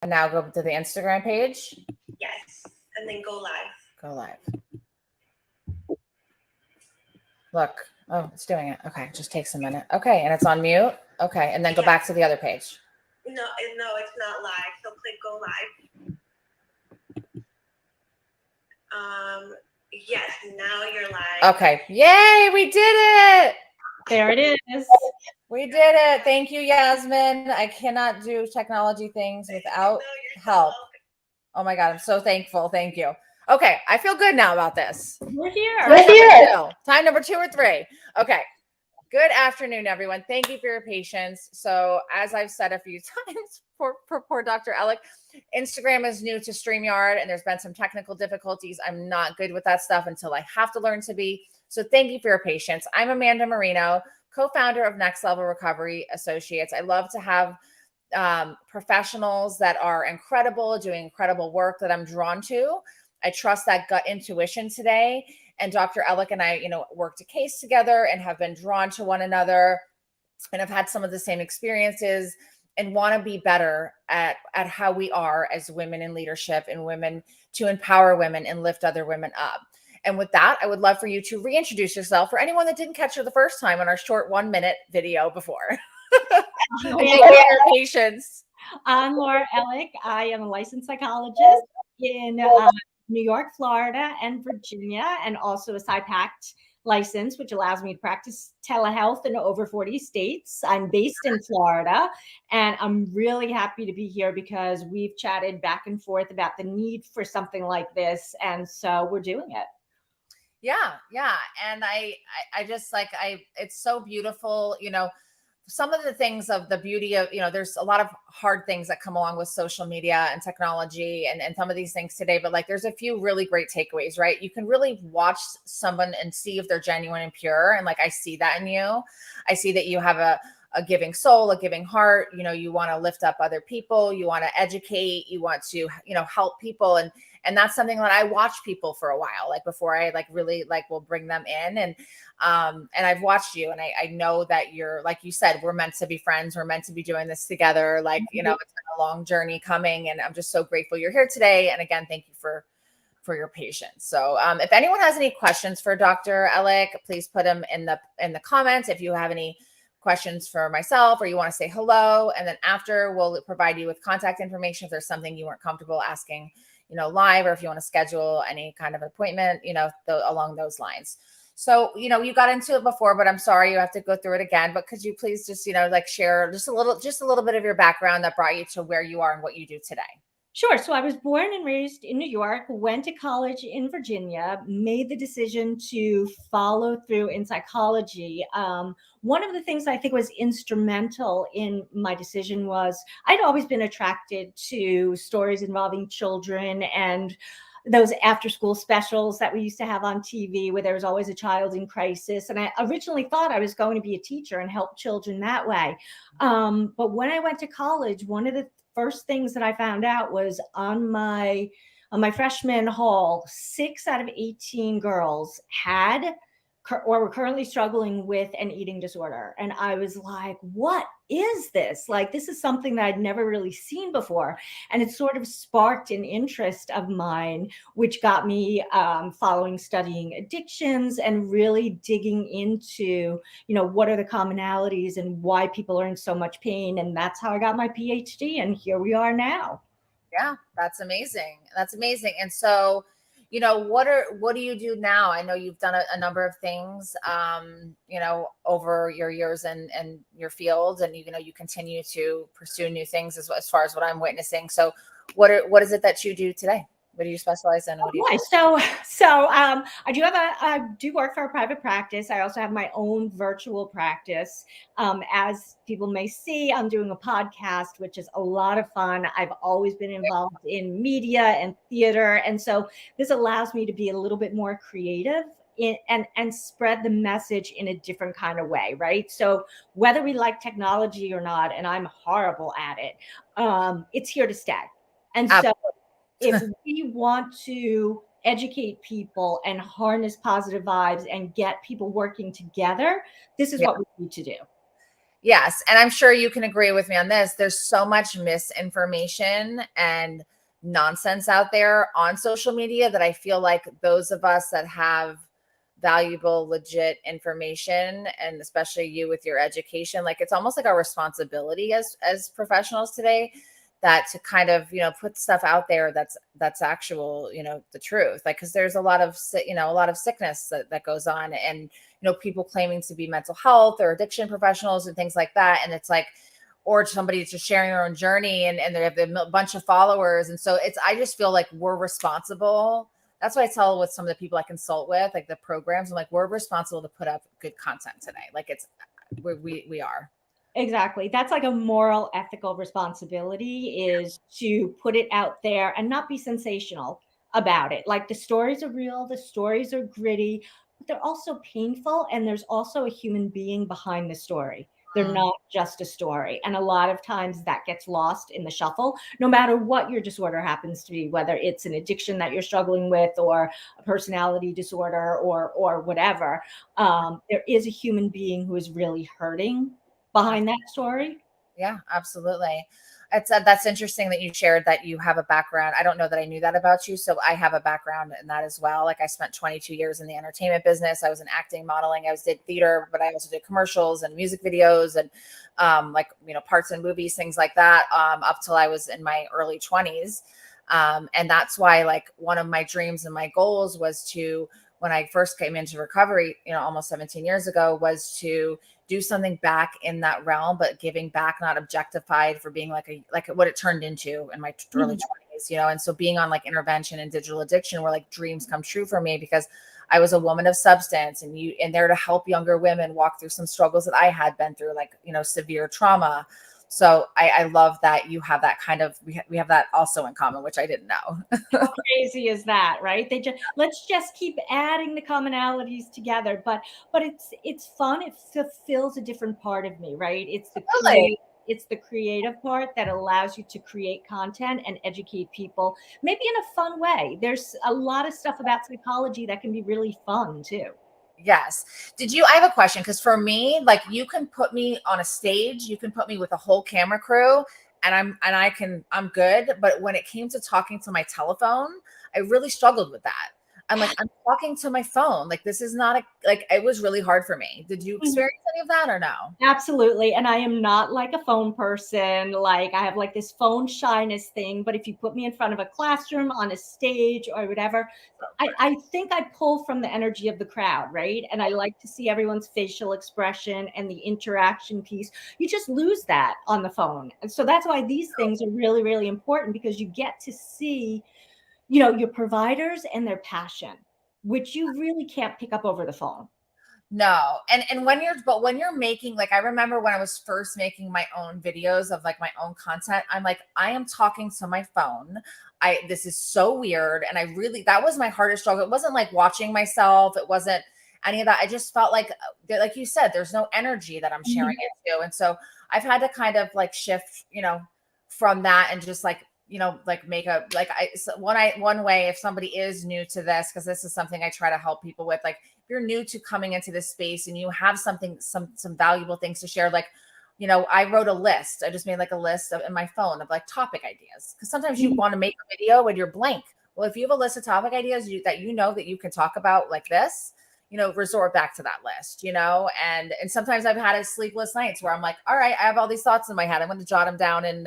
And now go to the Instagram page. Yes. And then go live. Go live. Look. Oh, it's doing it. Okay. It just takes a minute. Okay. And it's on mute. Okay. And then go back to the other page. No, it's not live. So click go live. Yes, now you're live. Okay. Yay, we did it. There it is. We did it. Thank you, Yasmin. I cannot do technology things without help. Oh my God, I'm so thankful. Thank you. Okay, I feel good now about this. We're here. Time number 2 or 3. Okay. Good afternoon, everyone. Thank you for your patience. So, as I've said a few times for poor Dr. Ellick, Instagram is new to StreamYard and there's been some technical difficulties. I'm not good with that stuff until I have to learn to be. So, thank you for your patience. I'm Amanda Marino, co-founder of Next Level Recovery Associates. I love to have professionals that are incredible, doing incredible work that I'm drawn to. I trust that gut intuition today. And Dr. Ellick and I, worked a case together and have been drawn to one another and have had some of the same experiences and want to be better at how we are as women in leadership and women to empower women and lift other women up. And with that, I would love for you to reintroduce yourself for anyone that didn't catch you the first time on our short 1-minute video before. Thank you for your patience. I'm Laura Ellick. I am a licensed psychologist in New York, Florida, and Virginia, and also a PsyPact license, which allows me to practice telehealth in over 40 states. I'm based in Florida, and I'm really happy to be here because we've chatted back and forth about the need for something like this, and so we're doing it. Yeah. And I just it's so beautiful, some of the things of the beauty of, there's a lot of hard things that come along with social media and technology and some of these things today, but there's a few really great takeaways, right? You can really watch someone and see if they're genuine and pure. And I see that in you. I see that you have a giving soul, a giving heart. You want to lift up other people. You want to educate. You want to, help people. And that's something that I watch people for a while, before I really will bring them in. And I've watched you and I know that you're, like you said, we're meant to be friends. We're meant to be doing this together. It's been a long journey coming and I'm just so grateful you're here today. And again, thank you for your patience. So if anyone has any questions for Dr. Ellick, please put them in the comments. If you have any questions for myself or you want to say hello, and then after we'll provide you with contact information if there's something you weren't comfortable asking, live, or if you want to schedule any kind of appointment, along those lines. So, you got into it before, but I'm sorry you have to go through it again. But could you please just, share just a little bit of your background that brought you to where you are and what you do today? Sure. So I was born and raised in New York, went to college in Virginia, made the decision to follow through in psychology. One of the things I think was instrumental in my decision was I'd always been attracted to stories involving children and those after school specials that we used to have on TV where there was always a child in crisis. And I originally thought I was going to be a teacher and help children that way. But when I went to college, one of the first things that I found out was on my freshman hall, 6 out of 18 girls had or were currently struggling with an eating disorder. And I was like, what is this? This is something that I'd never really seen before. And it sort of sparked an interest of mine, which got me studying addictions and really digging into, what are the commonalities and why people are in so much pain. And that's how I got my PhD. And here we are now. Yeah, that's amazing. And so, what do you do now? I know you've done a number of things, over your years in your field, and you continue to pursue new things as far as what I'm witnessing. So what is it that you do today? What do you specialize in? So I do work for a private practice. I also have my own virtual practice. As people may see, I'm doing a podcast, which is a lot of fun. I've always been involved in media and theater. And so this allows me to be a little bit more creative and spread the message in a different kind of way, right? So whether we like technology or not, and I'm horrible at it, it's here to stay. And so if we want to educate people and harness positive vibes and get people working together, this is what we need to do. Yes. And I'm sure you can agree with me on this. There's so much misinformation and nonsense out there on social media that I feel like those of us that have valuable, legit information, and especially you with your education, like it's almost like our responsibility as professionals today, that to kind of, put stuff out there that's actual, the truth. Like, because there's a lot of a lot of sickness that goes on, and people claiming to be mental health or addiction professionals and things like that. And it's like, or somebody just sharing their own journey, and they have a bunch of followers. And so I just feel like we're responsible. That's why I tell with some of the people I consult with, like the programs, I'm like, we're responsible to put up good content today. Like we are. Exactly. That's like a moral, ethical responsibility, is to put it out there and not be sensational about it. Like, the stories are real, the stories are gritty, but they're also painful. And there's also a human being behind the story. They're Mm. not just a story. And a lot of times that gets lost in the shuffle, no matter what your disorder happens to be, whether it's an addiction that you're struggling with, or a personality disorder, or whatever. There is a human being who is really hurting behind that story. Yeah, absolutely. That's interesting that you shared that you have a background. I don't know that I knew that about you. So I have a background in that as well. Like, I spent 22 years in the entertainment business. I was in acting, modeling. Did theater, but I also did commercials and music videos, and like, parts in movies, things like that, up till I was in my early 20s. And that's why, like, one of my dreams and my goals was to, when I first came into recovery, almost 17 years ago, was to do something back in that realm, but giving back, not objectified for being like what it turned into in my early Mhm. 20s, and so being on like intervention and digital addiction were like dreams come true for me, because I was a woman of substance, and there to help younger women walk through some struggles that I had been through, like, severe trauma. So I love that you have that kind of, we have that also in common, which I didn't know. How crazy is that, right? Let's just keep adding the commonalities together. But it's fun. It fulfills a different part of me, right? Really? It's the creative part that allows you to create content and educate people, maybe in a fun way. There's a lot of stuff about psychology that can be really fun too. Yes. I have a question, because for me, like, you can put me on a stage, you can put me with a whole camera crew, and I'm good. But when it came to talking to my telephone, I really struggled with that. I'm talking to my phone. Like, this is not like, it was really hard for me. Did you experience any of that or no? Absolutely. And I am not like a phone person. Like, I have like this phone shyness thing. But if you put me in front of a classroom, on a stage, or whatever, I think I pull from the energy of the crowd, right? And I like to see everyone's facial expression and the interaction piece. You just lose that on the phone. And so that's why these things are really, really important, because you get to see, your providers and their passion, which you really can't pick up over the phone. No. And when you're making, like, I remember when I was first making my own videos of like my own content, I'm like, I am talking to my phone. This is so weird. And that was my hardest struggle. It wasn't like watching myself. It wasn't any of that. I just felt like you said, there's no energy that I'm sharing it to. And so I've had to kind of like shift, from that, and just like, like make a, like, one way, if somebody is new to this, because this is something I try to help people with, like, you're new to coming into this space and you have something, some valuable things to share, like, I wrote a list. I just made like a list in my phone of like topic ideas, because sometimes you want to make a video and you're blank. Well, if you have a list of topic ideas that you can talk about like this, resort back to that list, and sometimes I've had sleepless nights where I'm like, all right, I have all these thoughts in my head, I'm going to jot them down in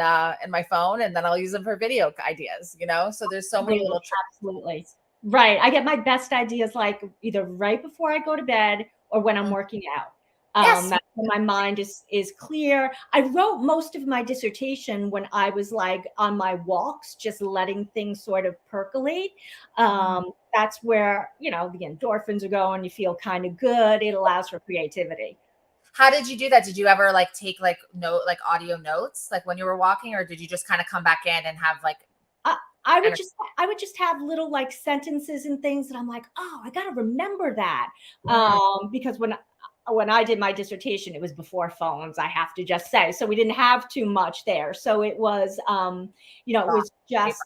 my phone, and then I'll use them for video ideas, so there's so many little tricks. Absolutely. Right. I get my best ideas like either right before I go to bed or when I'm working out. Yes. That's when my mind is clear. I wrote most of my dissertation when I was like on my walks, just letting things sort of percolate. That's where, the endorphins are going. You feel kind of good. It allows for creativity. How did you do that? Did you ever like take like audio notes, like when you were walking, or did you just kind of come back in and have like, I would just have little like sentences and things that I'm like, oh, I got to remember that. Because when I did my dissertation, it was before phones, I have to just say. So we didn't have too much there. So it was, it was just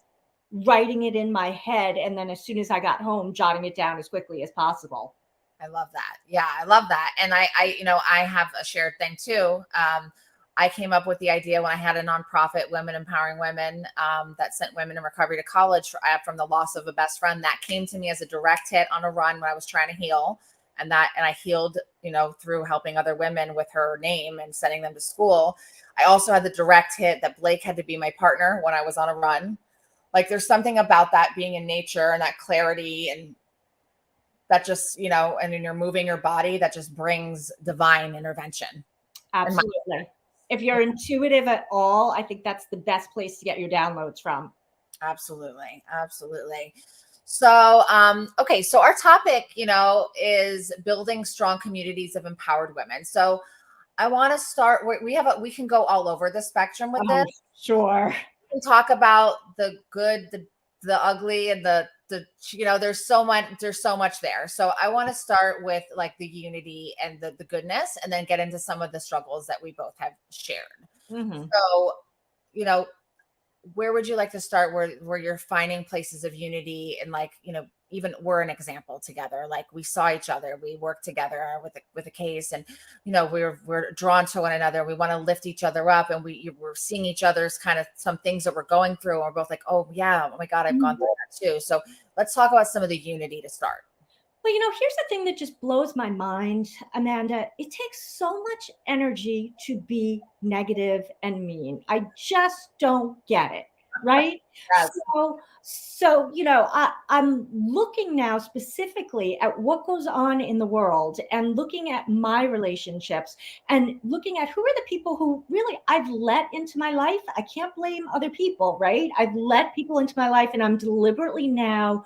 writing it in my head. And then as soon as I got home, jotting it down as quickly as possible. I love that. Yeah, I love that. And I have a shared thing too. I came up with the idea when I had a nonprofit, Women Empowering Women, that sent women in recovery to college from the loss of a best friend. That came to me as a direct hit on a run when I was trying to heal, and I healed, through helping other women with her name and sending them to school. I also had the direct hit that Blake had to be my partner when I was on a run. Like there's something about that being in nature and that clarity and that just, and then you're moving your body that just brings divine intervention. Absolutely. If you're intuitive at all, I think that's the best place to get your downloads from. Absolutely. Absolutely. So, okay. So our topic, is building strong communities of empowered women. So I want to start we can go all over the spectrum with this. Sure. We can talk about the good, the ugly, and the there's so much there. So I want to start with like the unity and the goodness, and then get into some of the struggles that we both have shared. So, where would you like to start where you're finding places of unity and like, even we're an example together. Like we saw each other, we worked together with a case, and we're drawn to one another. We want to lift each other up, and we're seeing each other's kind of some things that we're going through, and we're both like, oh yeah, oh my God, I've gone through that too. So let's talk about some of the unity to start. Well, here's the thing that just blows my mind, Amanda. It takes so much energy to be negative and mean. I just don't get it. Right. Yes. So, I'm looking now specifically at what goes on in the world and looking at my relationships and looking at who are the people who really I've let into my life. I can't blame other people, right? I've let people into my life, and I'm deliberately now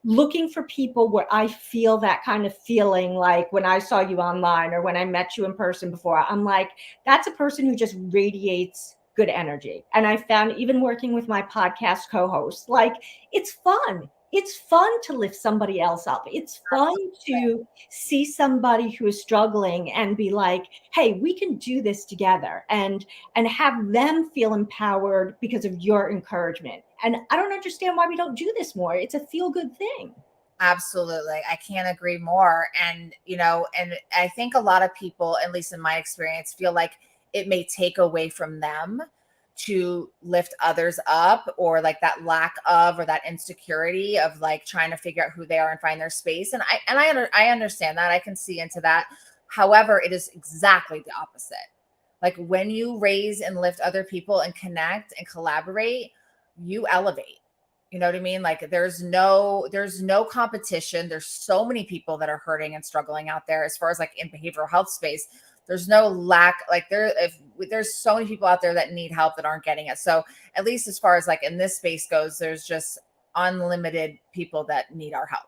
looking for people where I feel that kind of feeling, like when I saw you online or when I met you in person before. I'm like, that's a person who just radiates good energy. And I found, even working with my podcast co-host, like it's fun. It's fun to lift somebody else up. It's fun to see somebody who is struggling and be like, hey, we can do this together, and have them feel empowered because of your encouragement. And I don't understand why we don't do this more. It's a feel good thing. Absolutely. I can't agree more. And, and I think a lot of people, at least in my experience, feel like it may take away from them to lift others up, or like that lack of, or that insecurity of like trying to figure out who they are and find their space. And I understand that. I can see into that. However, it is exactly the opposite. Like when you raise and lift other people and connect and collaborate, you elevate. You know what I mean? Like there's no competition. There's so many people that are hurting and struggling out there as far as like in behavioral health space. There's no lack, like there's so many people out there that need help that aren't getting it. So at least as far as like in this space goes, there's just unlimited people that need our help.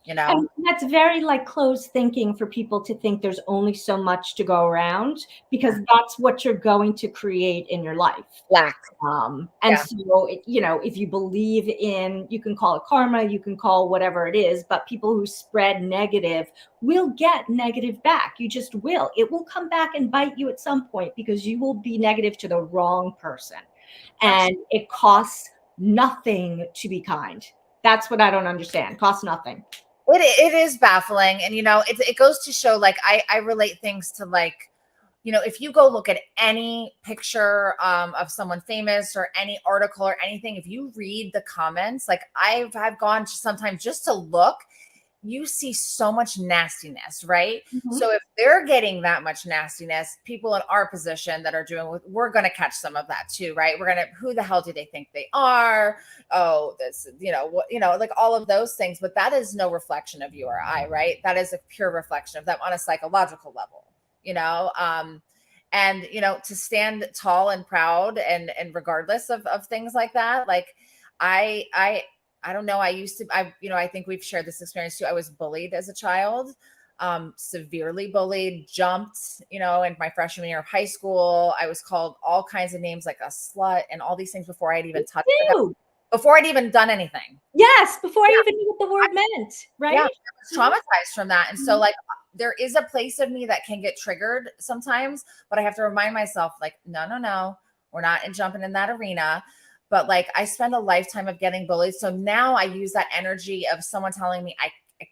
And that's very like closed thinking for people to think there's only so much to go around, because that's what you're going to create in your life. Lack. So, if you believe in, you can call it karma, you can call whatever it is, but people who spread negative will get negative back. You just will. It will come back and bite you at some point, because you will be negative to the wrong person. And it costs nothing to be kind. That's what I don't understand. Costs nothing. It is baffling. And, it goes to show, like, I relate things to like, if you go look at any picture of someone famous or any article or anything, if you read the comments, like I've gone sometimes just to look, you see so much nastiness, right? Mm-hmm. So if they're getting that much nastiness, people in our position that are doing, we're going to catch some of that too, right? Who the hell do they think they are? Oh, this, like all of those things, but that is no reflection of you or I, right? That is a pure reflection of them on a psychological level, and, to stand tall and proud and regardless of things like that, like I don't know. I think we've shared this experience too. I was bullied as a child, severely bullied, jumped, in my freshman year of high school. I was called all kinds of names, like a slut and all these things before I'd even touched it, before I'd even done anything. Yes. Before I even knew what the word meant. Right. Yeah, I was traumatized from that. And so like, there is a place of me that can get triggered sometimes, but I have to remind myself like, no, we're not jumping in that arena. But like I spend a lifetime of getting bullied. So now I use that energy of someone telling me I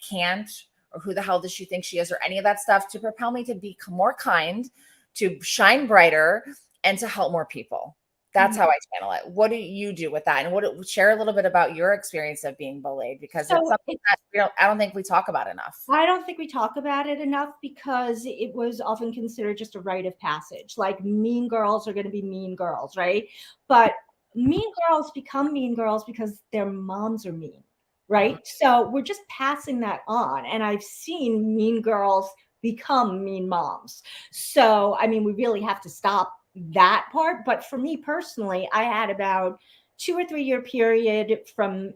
can't, or who the hell does she think she is, or any of that stuff, to propel me to be more kind, to shine brighter, and to help more people. That's how I channel it. What do you do with that? And share a little bit about your experience of being bullied, because it's So something that I don't think we talk about enough. I don't think we talk about it enough because it was often considered just a rite of passage. Like mean girls are going to be mean girls, right? But mean girls become mean girls because their moms are mean, right? So we're just passing that on. And I've seen mean girls become mean moms. So, I mean, we really have to stop that part. But for me personally, I had about 2 or 3 year period from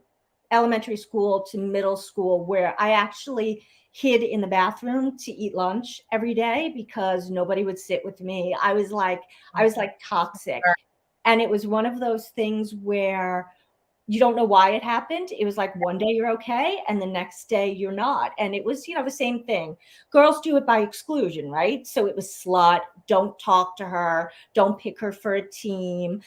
elementary school to middle school where I actually hid in the bathroom to eat lunch every day because nobody would sit with me. I was like toxic. And it was one of those things where you don't know why it happened. It was like one day you're okay and the next day you're not. And it was, the same thing. Girls do it by exclusion, right? So it was slut, don't talk to her, don't pick her for a team.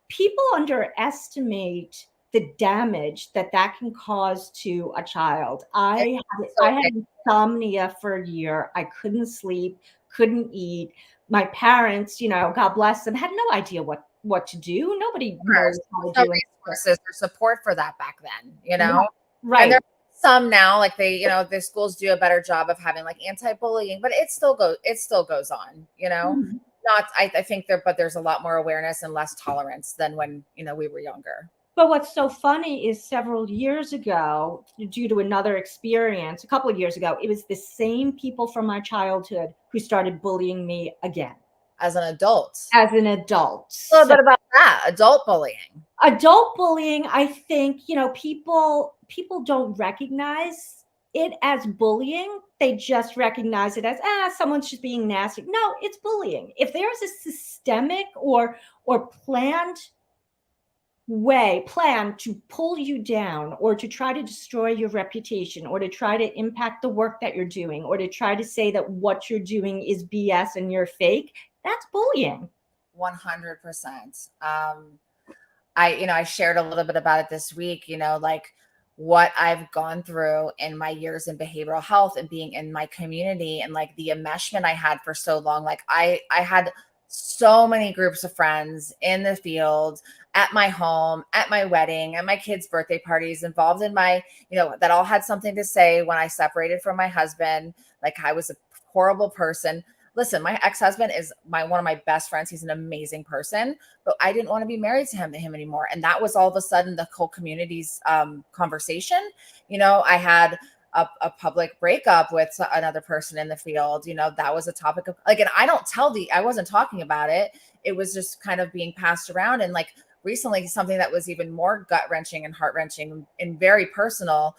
People underestimate the damage that can cause to a child. I had insomnia for a year. I couldn't sleep, couldn't eat. My parents, God bless them, had no idea what to do. Nobody knows how to do it. Resources or support for that back then, Right. And there's some now, like the schools do a better job of having like anti-bullying, but it still goes on, Mm-hmm. Not, I think but there's a lot more awareness and less tolerance than when, we were younger. But what's so funny is several years ago, due to another experience, a couple of years ago, it was the same people from my childhood who started bullying me again. As an adult. As an adult. A little bit about that, adult bullying. Adult bullying, I think, people don't recognize it as bullying. They just recognize it as, someone's just being nasty. No, it's bullying. If there's a systemic or planned to pull you down or to try to destroy your reputation or to try to impact the work that you're doing or to try to say that what you're doing is BS and you're fake, that's bullying. 100%. I shared a little bit about it this week, like what I've gone through in my years in behavioral health and being in my community and like the enmeshment I had for so long. Like I had so many groups of friends in the field, at my home, at my wedding, at my kids' birthday parties, involved in my, that all had something to say when I separated from my husband. Like I was a horrible person. Listen, my ex-husband is one of my best friends. He's an amazing person, but I didn't want to be married to him anymore. And that was all of a sudden the whole community's conversation. I had a public breakup with another person in the field. That was a topic of like, and I wasn't talking about it. It was just kind of being passed around. And like recently, something that was even more gut wrenching and heart wrenching and very personal,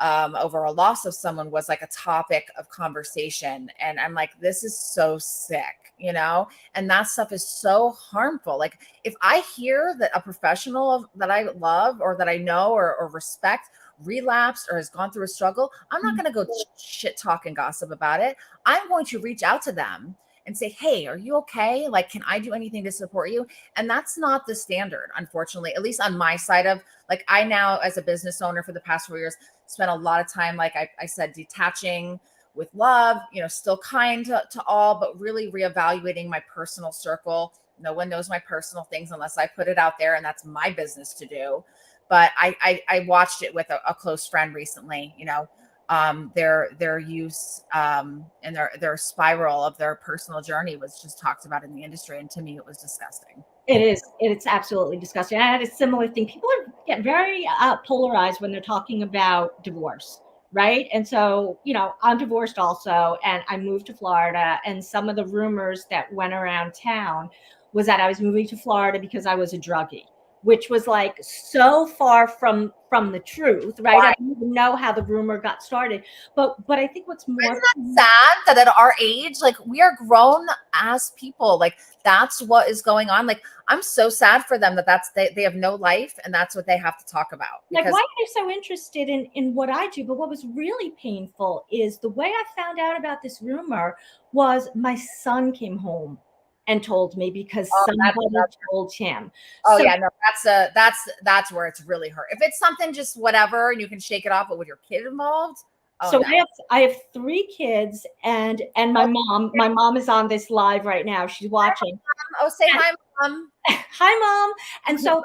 over a loss of someone, was like a topic of conversation. And I'm like, this is so sick, and that stuff is so harmful. Like if I hear that a professional that I love or that I know or respect relapsed or has gone through a struggle, I'm not going to go shit talk and gossip about it. I'm going to reach out to them and say, hey, are you okay? Like, can I do anything to support you? And that's not the standard, unfortunately, at least on my side of like, I now, as a business owner for the past 4 years, spent a lot of time, like I said, detaching with love, still kind to all, but really reevaluating my personal circle. No one knows my personal things unless I put it out there, and that's my business to do. But I watched it with a close friend recently, their use and their spiral of their personal journey was just talked about in the industry. And to me, it was disgusting. It is. It's absolutely disgusting. I had a similar thing. People get very polarized when they're talking about divorce, right? And so, I'm divorced also, and I moved to Florida. And some of the rumors that went around town was that I was moving to Florida because I was a druggie, which was like so far from the truth, right? I don't even know how the rumor got started, but I think what's more Isn't that sad that at our age, like we are grown as people, like that's what is going on. Like I'm so sad for them that they have no life and that's what they have to talk about. Like, why are they so interested in what I do? But what was really painful is the way I found out about this rumor was my son came home and told me because somebody told him. Oh, so, yeah, no, that's where it's really hurt. If it's something just whatever and you can shake it off, but with your kid involved, Oh So no. I have 3 kids and my mom is on this live right now. She's watching. Oh, say hi, Mom. Hi, Mom. And so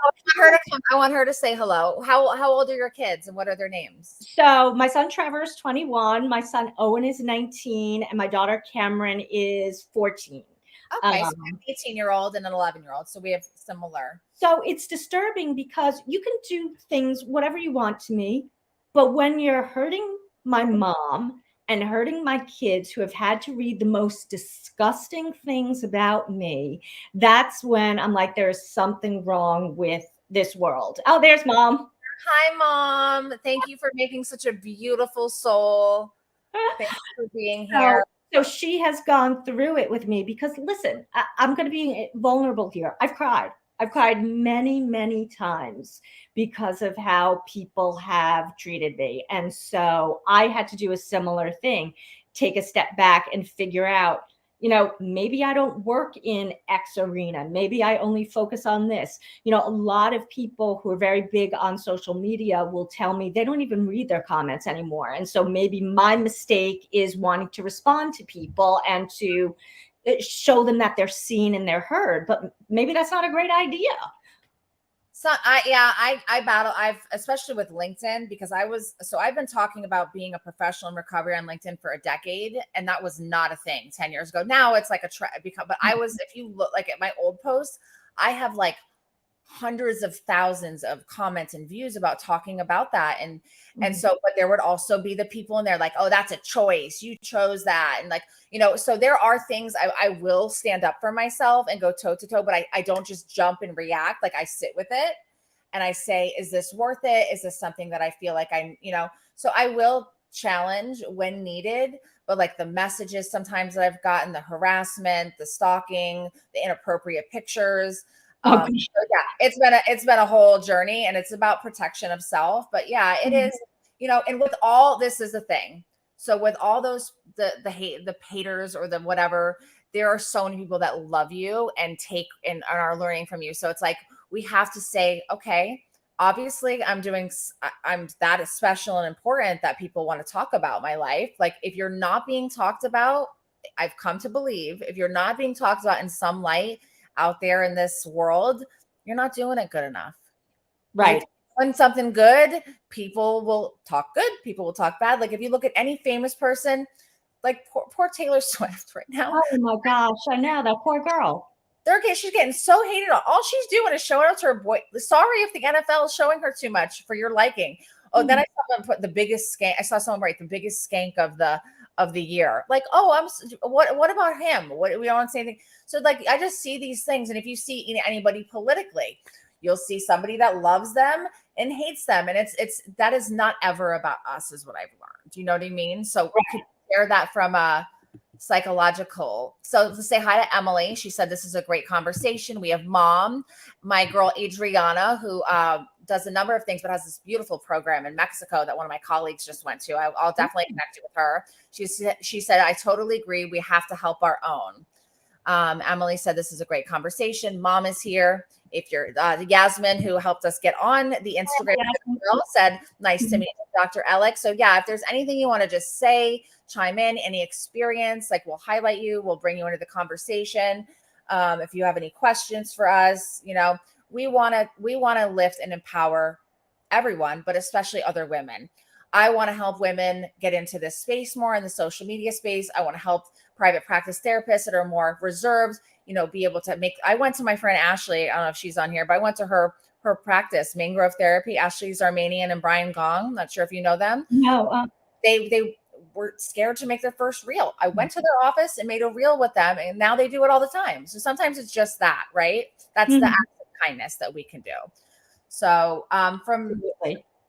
I want her to say hello. How old are your kids and what are their names? So my son Trevor is 21, my son Owen is 19, and my daughter Cameron is 14. Okay, so we have an 18-year-old and an 11-year-old. So we have similar. So it's disturbing because you can do things, whatever you want to me, but when you're hurting my mom and hurting my kids who have had to read the most disgusting things about me, that's when I'm like, there's something wrong with this world. Oh, there's Mom. Hi, Mom. Thank you for making such a beautiful soul. Thanks for being here. So she has gone through it with me because listen, I'm going to be vulnerable here. I've cried. I've cried many, many times because of how people have treated me. And so I had to do a similar thing, take a step back and figure out, maybe I don't work in X arena. Maybe I only focus on this. A lot of people who are very big on social media will tell me they don't even read their comments anymore. And so maybe my mistake is wanting to respond to people and to show them that they're seen and they're heard, but maybe that's not a great idea. So I battle. Especially with LinkedIn because I've been talking about being a professional in recovery on LinkedIn for a decade, and that was not a thing 10 years ago. Now it's like a trend. But if you look like at my old posts, I have like hundreds of thousands of comments and views about talking about that. And so, but there would also be the people in there like, oh, that's a choice. You chose that. And like, so there are things I will stand up for myself and go toe to toe, but I don't just jump and react. Like I sit with it and I say, is this worth it? Is this something that I feel like so I will challenge when needed, but like the messages sometimes that I've gotten, the harassment, the stalking, the inappropriate pictures, so yeah, it's been a whole journey and it's about protection of self. But yeah, it is, and with all this is the thing. So with all those the hate, the haters or the whatever, there are so many people that love you and take and are learning from you. So it's like we have to say, okay, obviously I'm that is special and important that people want to talk about my life. Like if you're not being talked about, I've come to believe if you're not being talked about in some light out there in this world, you're not doing it good enough. Right. Like, when something good, people will talk good. People will talk bad. Like if you look at any famous person, like poor Taylor Swift right now. Oh my gosh, I know that poor girl. She's getting so hated on. All she's doing is showing out to her boy. Sorry if the NFL is showing her too much for your liking. Oh, then I saw someone put the biggest skank. I saw someone write the biggest skank of the year. Like, oh, what about him? We don't want to say anything. So like, I just see these things. And if you see anybody politically, you'll see somebody that loves them and hates them. And that is not ever about us is what I've learned. Do you know what I mean? So we could share that from a psychological. So to say hi to Emily, she said, this is a great conversation. We have Mom, my girl, Adriana, who, does a number of things, but has this beautiful program in Mexico that one of my colleagues just went to. I'll definitely connect you with her. She said, I totally agree. We have to help our own. Emily said, this is a great conversation. Mom is here. If you're Yasmin, who helped us get on the Instagram, said, nice to meet you, Dr. Alex. So yeah, if there's anything you want to just say, chime in, any experience, like we'll highlight you, we'll bring you into the conversation. If you have any questions for us, we want to lift and empower everyone, but especially other women. I want to help women get into this space more in the social media space. I want to help private practice therapists that are more reserved, be able to I went to my friend Ashley. I don't know if she's on here, but I went to her practice, Mangrove Therapy. Ashley's Armenian and Brian Gong. Not sure if you know them. No. They were scared to make their first reel. I went to their office and made a reel with them, and now they do it all the time. So sometimes it's just that, right? That's the act of kindness that we can do. So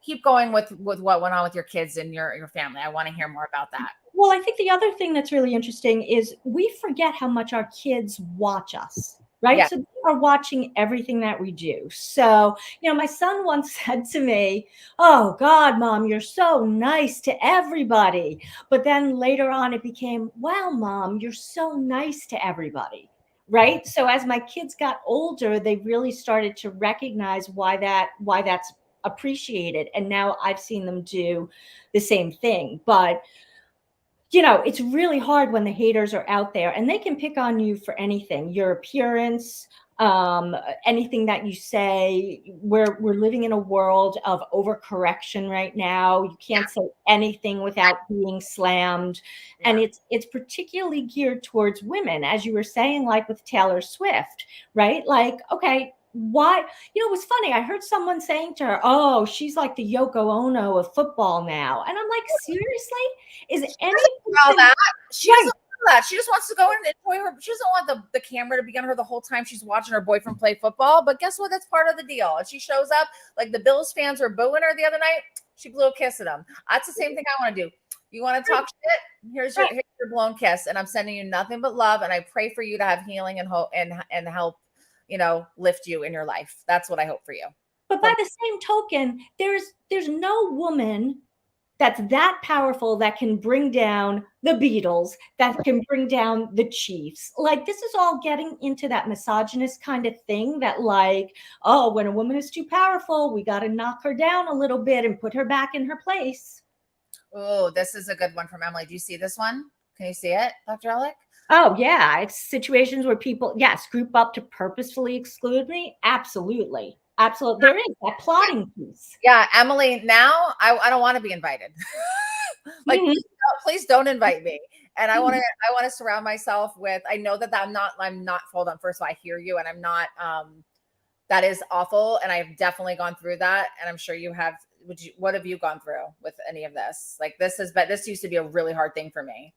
keep going with what went on with your kids and your family. I want to hear more about that. Well, I think the other thing that's really interesting is we forget how much our kids watch us, right? Yeah. So they are watching everything that we do. So, my son once said to me, oh God, Mom, you're so nice to everybody. But then later on it became, wow, Mom, you're so nice to everybody. Right. So as my kids got older, they really started to recognize why that's appreciate it. And now I've seen them do the same thing. But you know, it's really hard when the haters are out there and they can pick on you for anything, your appearance, anything that you say. We're living in a world of overcorrection right now. You can't say anything without being slammed. Yeah. And it's particularly geared towards women, as you were saying, like with Taylor Swift, right? Like, okay, why, you know, it was funny. I heard someone saying to her, oh, she's like the Yoko Ono of football now. And I'm like, seriously? Is any All that. She doesn't right? want that. She just wants to go in and enjoy her. She doesn't want the camera to be on her the whole time she's watching her boyfriend play football. But guess what? That's part of the deal. And she shows up like the Bills fans were booing her the other night. She blew a kiss at them. That's the same thing I want to do. You want to talk shit? Here's your blown kiss, and I'm sending you nothing but love. And I pray for you to have healing and hope and help, you know, lift you in your life. That's what I hope for you. But by the same token, there's no woman that's that powerful that can bring down the Beatles, that can bring down the Chiefs. Like, this is all getting into that misogynist kind of thing that, like, oh, when a woman is too powerful, we got to knock her down a little bit and put her back in her place. Oh, this is a good one from Emily. Do you see this one? Can you see it, Dr. Alec? Oh, yeah. It's situations where people, yes, group up to purposefully exclude me. Absolutely. Absolutely. There is that plotting piece. Yeah, Emily, now I don't want to be invited. Like, Mhm. please don't invite me. And I want to surround myself with, I know that I'm not, hold on. First of all, I hear you and I'm not, that is awful. And I've definitely gone through that. And I'm sure you have, what have you gone through with any of this? Like, this used to be a really hard thing for me.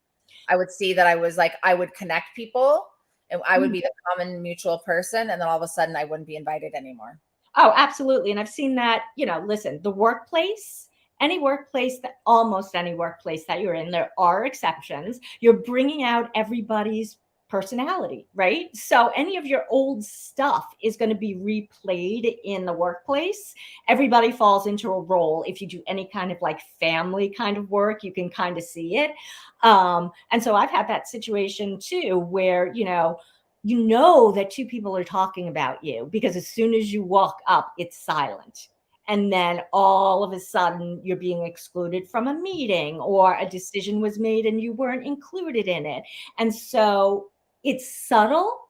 I would see that I would connect people and I would be the common mutual person. And then all of a sudden I wouldn't be invited anymore. Oh, absolutely. And I've seen that, you know, listen, the workplace, almost any workplace that you're in, there are exceptions. You're bringing out everybody's personality, right? So any of your old stuff is going to be replayed in the workplace. Everybody falls into a role. If you do any kind of like family kind of work, you can kind of see it. And so I've had that situation too, where, you know that two people are talking about you because as soon as you walk up, it's silent. And then all of a sudden you're being excluded from a meeting or a decision was made and you weren't included in it. And so it's subtle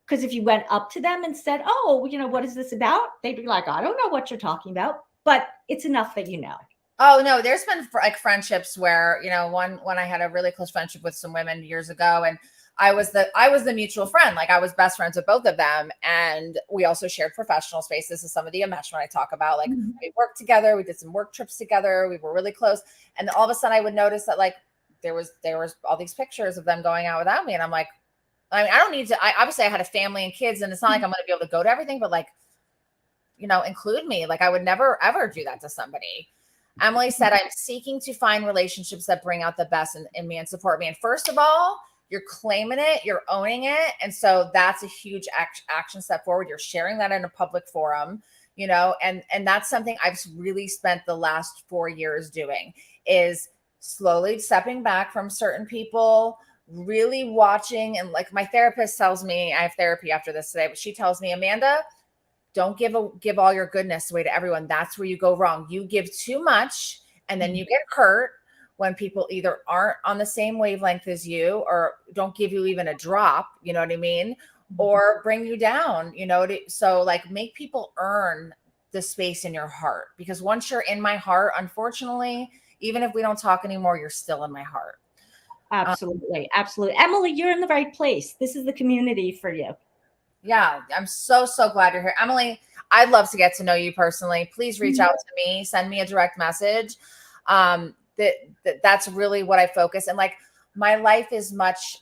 because if you went up to them and said, oh, you know, what is this about? They'd be like, I don't know what you're talking about, but it's enough that you know. Oh no, there's been like friendships where, you know, when I had a really close friendship with some women years ago and I was the mutual friend. Like I was best friends with both of them. And we also shared professional space. This is some of the enmeshment I talk about. Like we worked together, we did some work trips together. We were really close. And all of a sudden I would notice that like, there was all these pictures of them going out without me. And I'm like, I mean, I don't need to, obviously I had a family and kids and it's not like I'm going to be able to go to everything, but like, you know, include me. Like I would never, ever do that to somebody. Emily said, I'm seeking to find relationships that bring out the best in me and support me. And first of all, you're claiming it, you're owning it. And so that's a huge action step forward. You're sharing that in a public forum, you know, and that's something I've really spent the last 4 years doing is slowly stepping back from certain people, really watching. And like my therapist tells me, I have therapy after this today, but she tells me, Amanda, don't give all your goodness away to everyone. That's where you go wrong. You give too much and then you get hurt when people either aren't on the same wavelength as you or don't give you even a drop, you know what I mean? Or bring you down, you know? So like make people earn the space in your heart because once you're in my heart, unfortunately, even if we don't talk anymore, you're still in my heart. Absolutely. Absolutely. Emily, you're in the right place. This is the community for you. Yeah, I'm so glad you're here. Emily, I'd love to get to know you personally. Please reach out to me, send me a direct message. That's really what I focus. And like my life is much,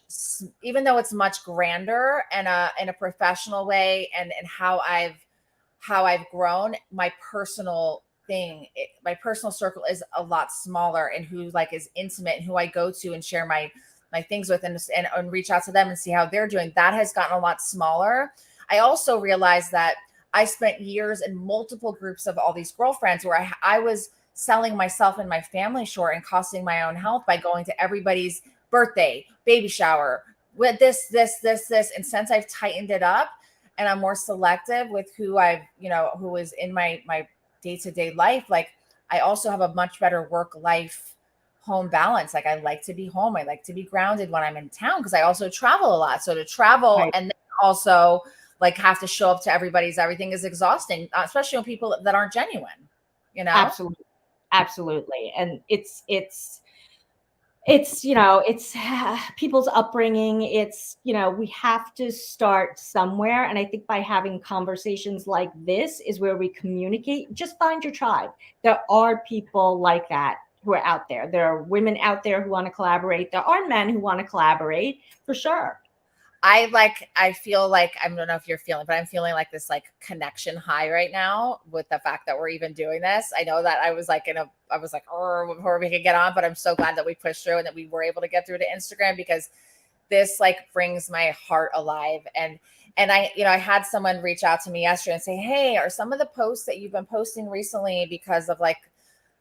even though it's much grander and in a professional way and how I've grown, my personal thing, my personal circle is a lot smaller and who like is intimate and who I go to and share my things with and reach out to them and see how they're doing. That has gotten a lot smaller. I also realized that I spent years in multiple groups of all these girlfriends where I was selling myself and my family short and costing my own health by going to everybody's birthday, baby shower, with this. And since I've tightened it up and I'm more selective with who is in my day-to-day life, like I also have a much better work-life home balance. Like I like to be home. I like to be grounded when I'm in town because I also travel a lot. So to travel Right. and then also like have to show up to everybody's everything is exhausting, especially when people that aren't genuine, you know? Absolutely. Absolutely. And it's you know it's people's upbringing. It's we have to start somewhere, and I think by having conversations like this is where we communicate. Just find your tribe. There are people like that who are out there. There are women out there who want to collaborate. There are men who want to collaborate, for sure. I feel like I don't know if you're feeling, but I'm feeling like this like connection high right now with the fact that we're even doing this. I know that I was like I was like, oh, before we could get on, but I'm so glad that we pushed through and that we were able to get through to Instagram because this like brings my heart alive. And I, I had someone reach out to me yesterday and say, hey, are some of the posts that you've been posting recently because of like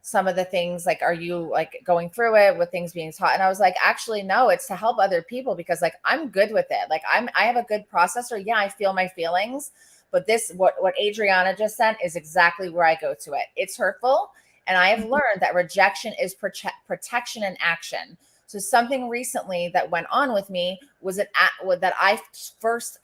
some of the things, like are you like going through it with things being taught? And I was like, actually no, it's to help other people because like I'm good with it. Like I have a good processor. Yeah, I feel my feelings, but this what Adriana just sent is exactly where I go to it. It's hurtful, and I have learned that rejection is protection in action. So something recently that went on with me was that I first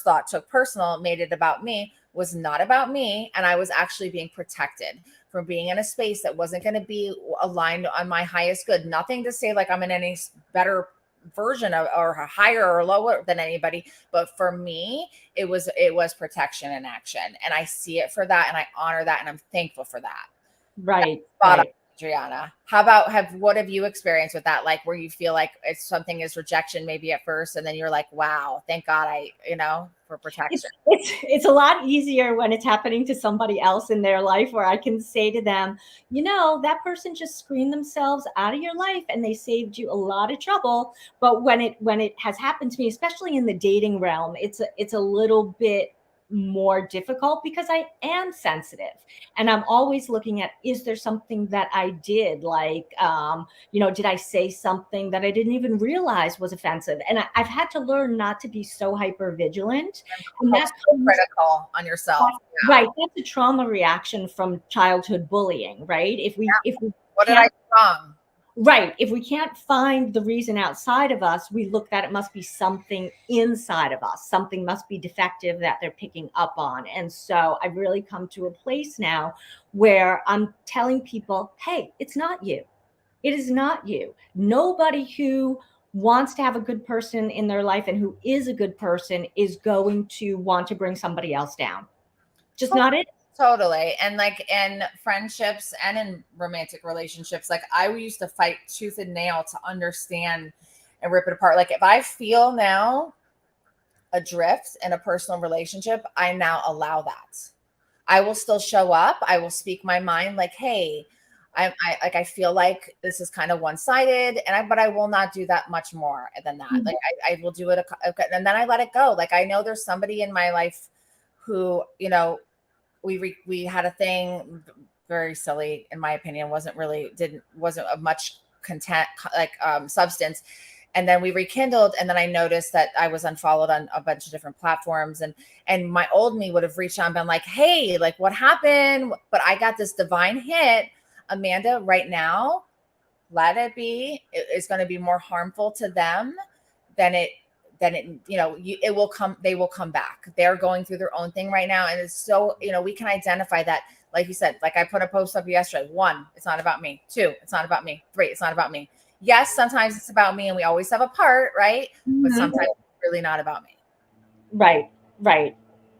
thought took personal, made it about me, was not about me, and I was actually being protected from being in a space that wasn't going to be aligned on my highest good. Nothing to say like I'm in any better version of or higher or lower than anybody, but for me, it was protection in action, and I see it for that, and I honor that, and I'm thankful for that. Right. Spot on, Right. Adriana. How about what have you experienced with that? Like where you feel like it's something is rejection maybe at first, and then you're like, wow, thank God for protection. It's a lot easier when it's happening to somebody else in their life, where I can say to them, that person just screened themselves out of your life and they saved you a lot of trouble. But when it has happened to me, especially in the dating realm, it's a little bit more difficult because I am sensitive, and I'm always looking at, is there something that I did, like did I say something that I didn't even realize was offensive? And I've had to learn not to be so hyper vigilant, and that So comes critical on yourself. right. That's a trauma reaction from childhood bullying, right? If we What did I can't do wrong? right, if we can't find the reason outside of us, we look that it must be something inside of us. Something must be defective that they're picking up on. And so I've really come to a place now where I'm telling people, hey, it's not you. It is not you. Nobody who wants to have a good person in their life and who is a good person is going to want to bring somebody else down. Just not it. Totally. And like in friendships and in romantic relationships, like I used to fight tooth and nail to understand and rip it apart. Like if I feel now adrift in a personal relationship, I now allow that. I will still show up. I will speak my mind like, hey, I feel like this is kind of one-sided, but I will not do that much more than that. Mhm. Like I will do it and then I let it go. Like I know there's somebody in my life who, we had a thing very silly in my opinion, wasn't of much content, like substance, and then we rekindled, and then I noticed that I was unfollowed on a bunch of different platforms, and my old me would have reached out and been like, hey, like what happened? But I got this divine hit, Amanda, right now, let it be. It is going to be more harmful to them than it will come, they will come back. They're going through their own thing right now. And it's so, we can identify that, like you said, like I put a post up yesterday. 1, it's not about me. 2, it's not about me. 3, it's not about me. Yes, sometimes it's about me and we always have a part, right? But Mhm. sometimes it's really not about me. Right. Right.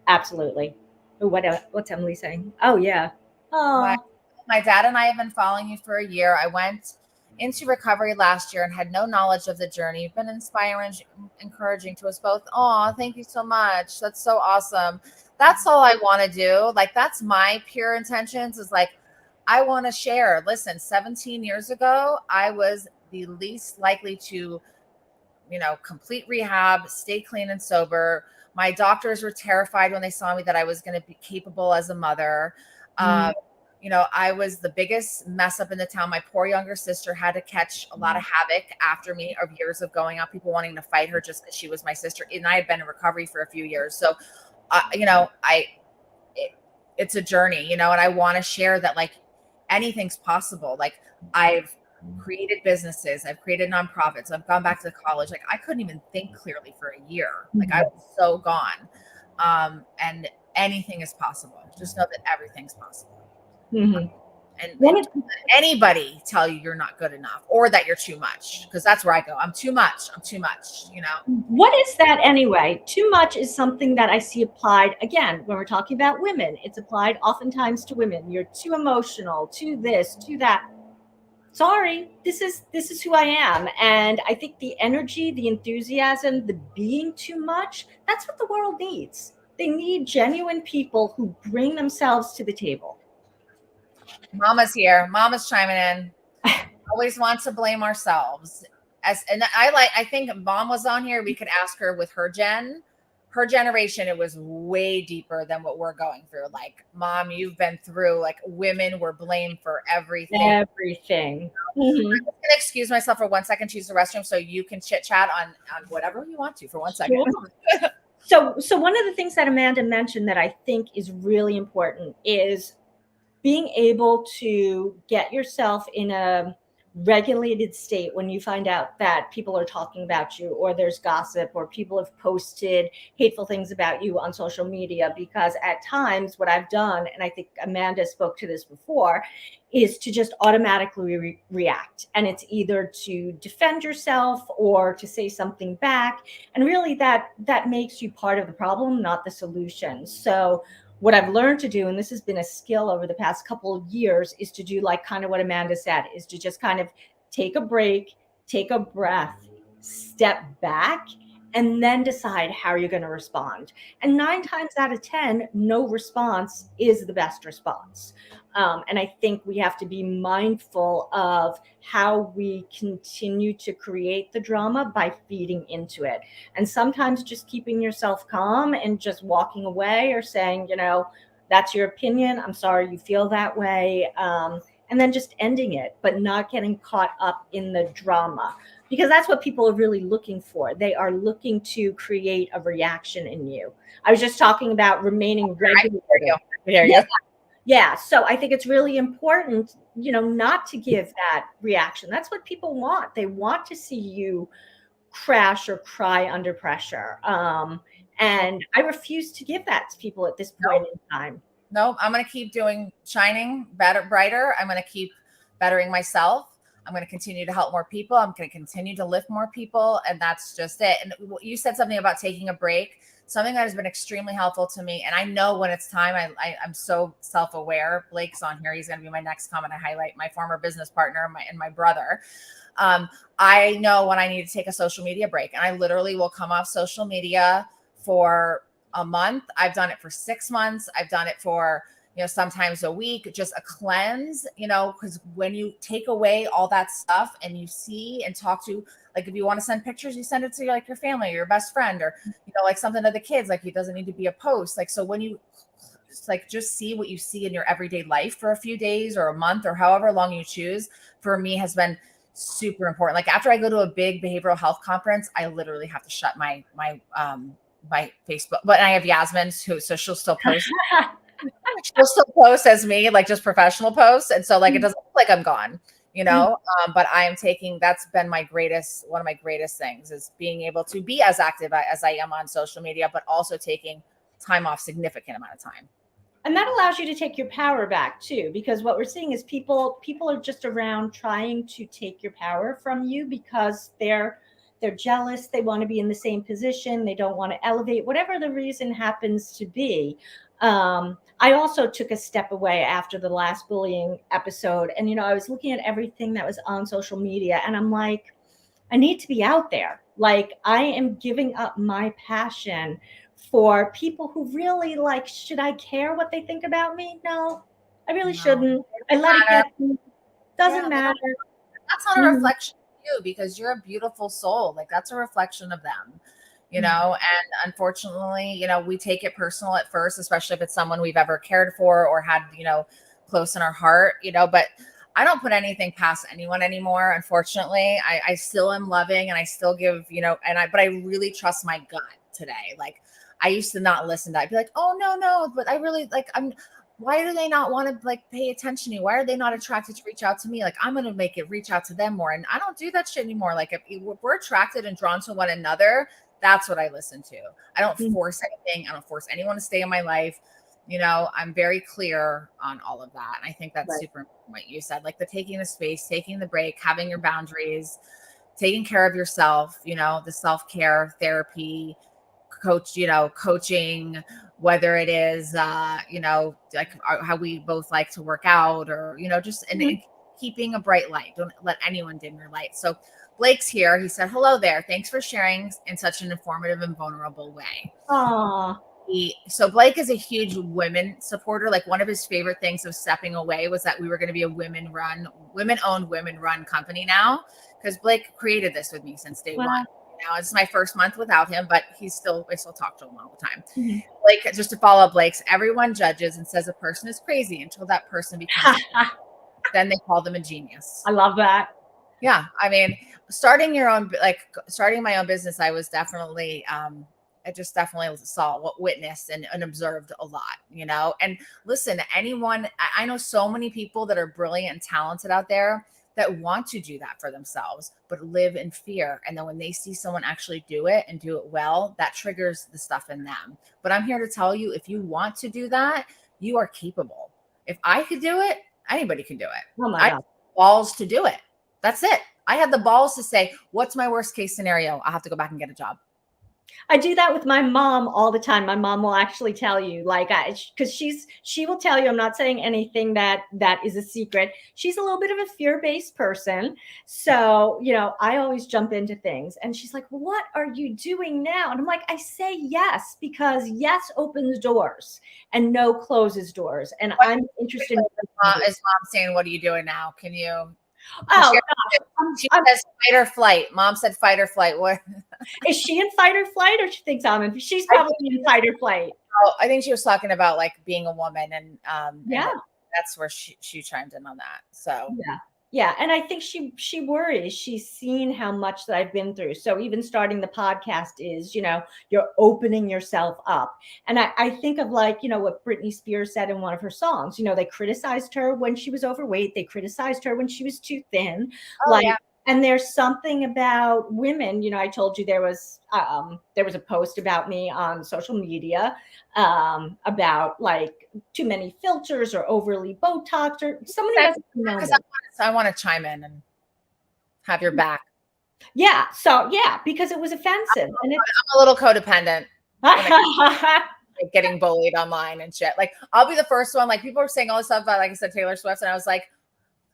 Absolutely. Oh, what's Emily saying? Oh yeah. My Oh. my dad and I have been following you for a year. I went into recovery last year and had no knowledge of the journey. You've been inspiring, encouraging to us both. Oh, thank you so much. That's so awesome. That's all I want to do. Like that's my pure intentions, is like I want to share. Listen, 17 years ago, I was the least likely to, complete rehab, stay clean and sober. My doctors were terrified when they saw me that I was going to be capable as a mother. Mm. Um, I was the biggest mess up in the town. My poor younger sister had to catch a lot of havoc after me of years of going out, people wanting to fight her just because she was my sister. And I had been in recovery for a few years. So, uh, you know, I, it, it's a journey, you know, and I want to share that like anything's possible. Like I've created businesses, I've created nonprofits, I've gone back to college. Like I couldn't even think clearly for a year. Like I was so gone. And anything is possible. Just know that everything's possible. Mhm. And One don't let anybody tell you you're not good enough or that you're too much, because that's where I go. I'm too much. I'm too much, you know? What is that anyway? Too much is something that I see applied again when we're talking about women. It's applied oftentimes to women. You're too emotional, too this, too that. Sorry, this is who I am. And I think the energy, the enthusiasm, the being too much, that's what the world needs. They need genuine people who bring themselves to the table. Mama's here. Mama's chiming in. Always wants to blame ourselves. And I think Mom was on here. We could ask her with her generation, it was way deeper than what we're going through. Like, Mom, you've been through, like, women were blamed for everything. Everything. Mhm. I'm just gonna excuse myself for 1 second to use the restroom so you can chit chat on whatever you want to for 1 second. Sure. So one of the things that Amanda mentioned that I think is really important is being able to get yourself in a regulated state when you find out that people are talking about you, or there's gossip, or people have posted hateful things about you on social media. Because at times what I've done, and I think Amanda spoke to this before, is to just automatically react. And it's either to defend yourself or to say something back. And really that makes you part of the problem, not the solution. So what I've learned to do, and this has been a skill over the past couple of years, is to do like kind of what Amanda said, is to just kind of take a break, take a breath, step back, and then decide how you're going to respond. And 9 times out of 10, no response is the best response. And I think we have to be mindful of how we continue to create the drama by feeding into it. And sometimes just keeping yourself calm and just walking away, or saying, you know, that's your opinion. I'm sorry you feel that way. And then just ending it, but not getting caught up in the drama, because that's what people are really looking for. They are looking to create a reaction in you. I was just talking about remaining regulated. Yeah. So I think it's really important, you know, not to give that reaction. That's what people want. They want to see you crash or cry under pressure. And I refuse to give that to people at this point in time. No, I'm going to keep shining better, brighter. I'm going to keep bettering myself. I'm going to continue to help more people. I'm going to continue to lift more people. And that's just it. And you said something about taking a break, something that has been extremely helpful to me. And I know when it's time, I'm so self-aware. Blake's on here. He's going to be my next comment. I highlight my former business partner and my brother. I know when I need to take a social media break, and I literally will come off social media for a month. I've done it for 6 months. I've done it for, you know, sometimes a week, just a cleanse, you know, because when you take away all that stuff and you see and talk to, like, if you want to send pictures, you send it to like your family or your best friend, or, you know, like something to the kids, like it doesn't need to be a post. Like, so when you like just see what you see in your everyday life for a few days or a month or however long you choose, for me has been super important. Like after I go to a big behavioral health conference, I literally have to shut my Facebook, but I have Yasmin so she'll still post. She'll still post as me, like just professional posts. And so like, it doesn't look like I'm gone, you know, but I am that's been one of my greatest things, is being able to be as active as I am on social media, but also taking time off, significant amount of time. And that allows you to take your power back too, because what we're seeing is people are just around trying to take your power from you because they're jealous. They want to be in the same position. They don't want to elevate, whatever the reason happens to be. I also took a step away after the last bullying episode. And, you know, I was looking at everything that was on social media, and I'm like, I need to be out there. Like, I am giving up my passion for people who really, like, should I care what they think about me? No, I really shouldn't. I let it get me. Doesn't matter. That's not a reflection of you, because you're a beautiful soul. Like, that's a reflection of them, you know? And unfortunately, you know, we take it personal at first, especially if it's someone we've ever cared for or had, you know, close in our heart, you know, but I don't put anything past anyone anymore. Unfortunately, I still am loving, and I still give, you know, but I really trust my gut today. Like, I used to not listen to that. I'd be like, oh, no, but I really, like, why do they not want to like pay attention to me? Why are they not attracted to reach out to me? Like, I'm going to make it reach out to them more. And I don't do that shit anymore. Like, if we're attracted and drawn to one another, that's what I listen to. I don't force anything. I don't force anyone to stay in my life. You know, I'm very clear on all of that. And I think that's super important what you said, like the taking the space, taking the break, having your boundaries, taking care of yourself, you know, the self-care, therapy, coaching, whether it is, you know, like how we both like to work out or, you know, just and keeping a bright light. Don't let anyone dim your light. So Blake's here. He said, hello there. Thanks for sharing in such an informative and vulnerable way. Aww. So Blake is a huge women supporter. Like one of his favorite things of stepping away was that we were going to be a women-owned, women-run company now, because Blake created this with me since day one. Now it's my first month without him, but I still talk to him all the time. Blake, just to follow up, Blake's, everyone judges and says a person is crazy until that person becomes then they call them a genius. I love that. Yeah. I mean, starting my own business, I was definitely, I just definitely witnessed and observed a lot, you know, and listen, I know so many people that are brilliant and talented out there that want to do that for themselves, but live in fear. And then when they see someone actually do it and do it well, that triggers the stuff in them. But I'm here to tell you, if you want to do that, you are capable. If I could do it, anybody can do it. Oh my God. I have balls to do it. That's it. I had the balls to say, what's my worst case scenario? I'll have to go back and get a job. I do that with my mom all the time. My mom will actually tell you, like, because she will tell you, I'm not saying anything that is a secret. She's a little bit of a fear-based person. So, you know, I always jump into things and she's like, what are you doing now? And I'm like, I say yes, because yes opens doors and no closes doors. And I'm interested in is mom saying, what are you doing now? Can you? Oh, she says fight or flight. Mom said fight or flight. What is she in fight or flight, or she thinks I'm in? She's probably in fight or flight. Oh, I think she was talking about like being a woman, and yeah, and that's where she chimed in on that. So yeah, and I think she worries. She's seen how much that I've been through. So even starting the podcast is, you know, you're opening yourself up. And I think of, like, you know, what Britney Spears said in one of her songs. You know, they criticized her when she was overweight. They criticized her when she was too thin. And there's something about women, you know, I told you there was a post about me on social media about like too many filters or overly Botoxed or someone who doesn't know. Because I want to chime in and have your back. Yeah. So yeah, because it was offensive. I'm a little codependent. Like getting bullied online and shit. Like I'll be the first one. Like people are saying all this stuff about, like I said, Taylor Swift, and I was like,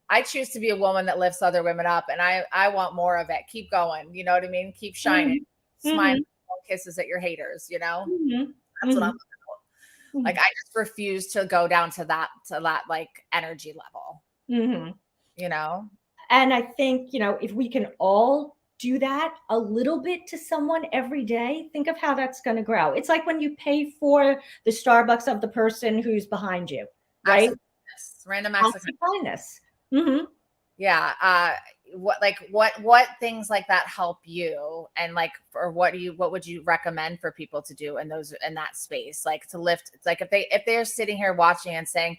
I choose to be a woman that lifts other women up, and I want more of it. Keep going. You know what I mean? Keep shining. Smile, kisses at your haters. You know, that's what I'm about. Like I just refuse to go down to that like energy level. You know, and I think, you know, if we can all do that a little bit to someone every day, think of how that's going to grow. It's like when you pay for the Starbucks of the person who's behind you, right? Random acts of kindness. Yeah. What things like that help you, and like, or what would you recommend for people to do in that space, like to lift? It's like if they're sitting here watching and saying,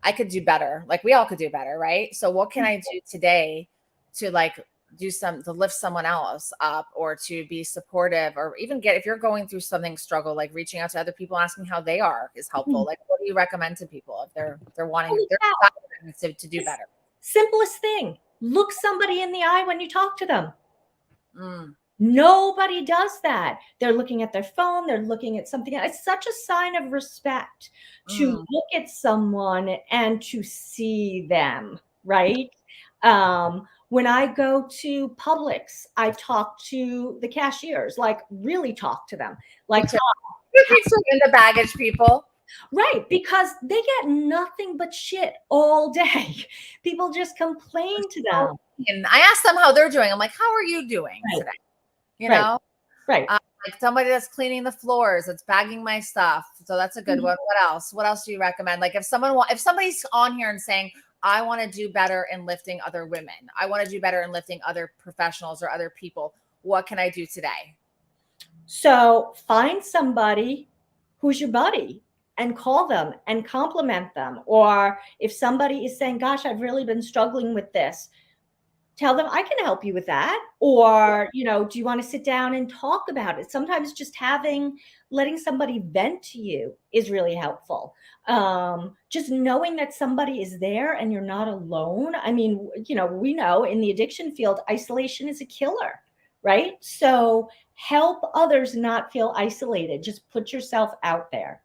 I could do better. Like we all could do better, right? So what can I do today to like to lift someone else up, or to be supportive, or even if you're going through something struggle, like reaching out to other people, asking how they are is helpful. Like what do you recommend to people if they're wanting to do better? Simplest thing, look somebody in the eye when you talk to them. Nobody does that. They're looking at their phone, they're looking at something. It's such a sign of respect to look at someone and to see them, right? When I go to Publix, I talk to the cashiers, like really talk to them. Like in the baggage people. Right, because they get nothing but shit all day. People just complain to them. And I ask them how they're doing. I'm like, how are you doing today? You know? Right. Like somebody that's cleaning the floors, that's bagging my stuff. So that's a good one. What else? What else do you recommend? Like if somebody's on here and saying, I want to do better in lifting other women, I want to do better in lifting other professionals or other people, what can I do today? So find somebody who's your buddy. and call them and compliment them. Or if somebody is saying, gosh, I've really been struggling with this, tell them I can help you with that. Or, do you want to sit down and talk about it? Sometimes just letting somebody vent to you is really helpful. Just knowing that somebody is there and you're not alone. I mean, we know in the addiction field, isolation is a killer, right? So help others not feel isolated. Just put yourself out there.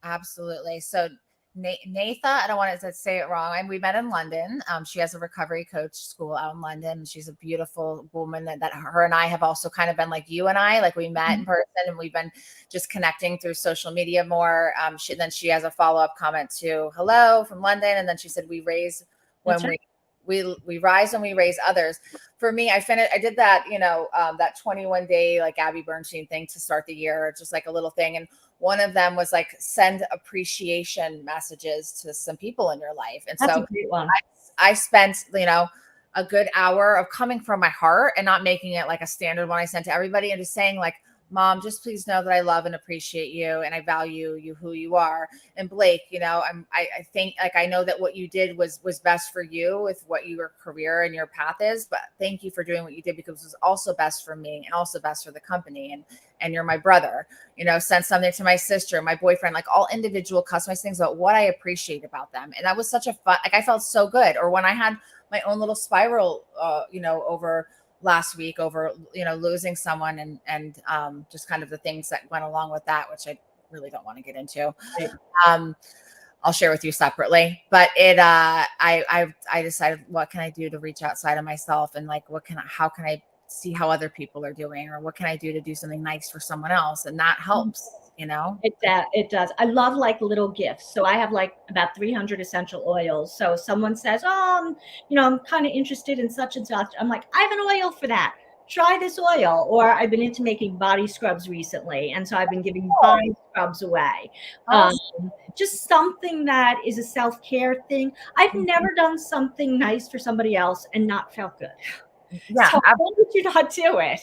Absolutely. So Natha, I don't want to say it wrong. We met in London. She has a recovery coach school out in London. She's a beautiful woman that her and I have also kind of been like you and I, like we met in person and we've been just connecting through social media more. She has a follow-up comment to hello from London. And then she said, we raise when we rise when we raise others. For me, I did that, that 21 day, like Abby Bernstein thing to start the year, just like a little thing. And one of them was like, send appreciation messages to some people in your life. And that's so a great one. I spent, a good hour of coming from my heart and not making it like a standard one I sent to everybody and just saying like, Mom, just please know that I love and appreciate you and I value you, who you are. And Blake, I think like I know that what you did was best for you with what your career and your path is, but thank you for doing what you did because it was also best for me and also best for the company. And you're my brother, send something to my sister, my boyfriend, like all individual customized things about what I appreciate about them. And that was such a fun, like I felt so good. Or when I had my own little spiral, over last week over, losing someone and just kind of the things that went along with that, which I really don't want to get into. I'll share with you separately, but I decided what can I do to reach outside of myself and like, how can I see how other people are doing or what can I do to do something nice for someone else? And that helps. It does. I love like little gifts. So I have like about 300 essential oils. So someone says, I'm kind of interested in such and such. I'm like, I have an oil for that. Try this oil. Or I've been into making body scrubs recently. And so I've been giving body scrubs away. Just something that is a self-care thing. I've never done something nice for somebody else and not felt good. Yeah. So why would you not do it?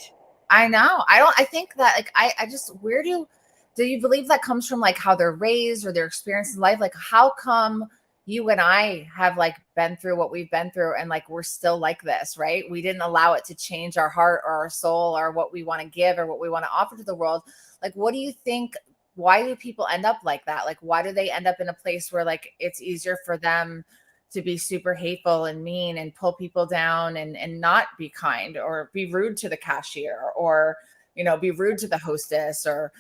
I know. I think that like, I just, do you believe that comes from like how they're raised or their experience in life? Like how come you and I have like been through what we've been through and like we're still like this, right? We didn't allow it to change our heart or our soul or what we want to give or what we want to offer to the world. Like, what do you think? Why do people end up like that? Like, why do they end up in a place where like it's easier for them to be super hateful and mean and pull people down and not be kind or be rude to the cashier or, be rude to the hostess or,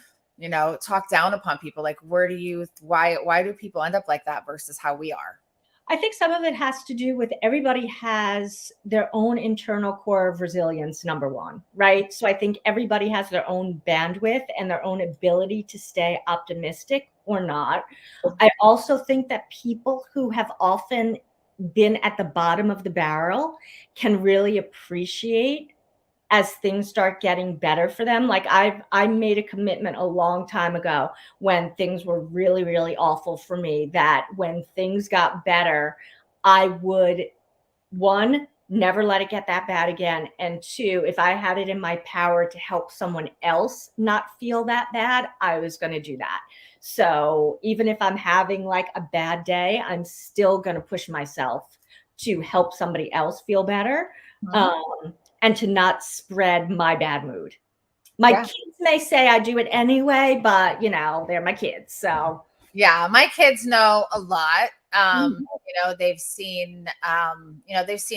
talk down upon people? Like, why do people end up like that versus how we are? I think some of it has to do with everybody has their own internal core of resilience, number one, right? So I think everybody has their own bandwidth and their own ability to stay optimistic or not. I also think that people who have often been at the bottom of the barrel can really appreciate as things start getting better for them. Like I made a commitment a long time ago when things were really, really awful for me, that when things got better, I would, one, never let it get that bad again. And two, if I had it in my power to help someone else not feel that bad, I was going to do that. So even if I'm having like a bad day, I'm still going to push myself to help somebody else feel better. And to not spread my bad mood. My kids may say I do it anyway, but they're my kids. So yeah, my kids know a lot. They've seen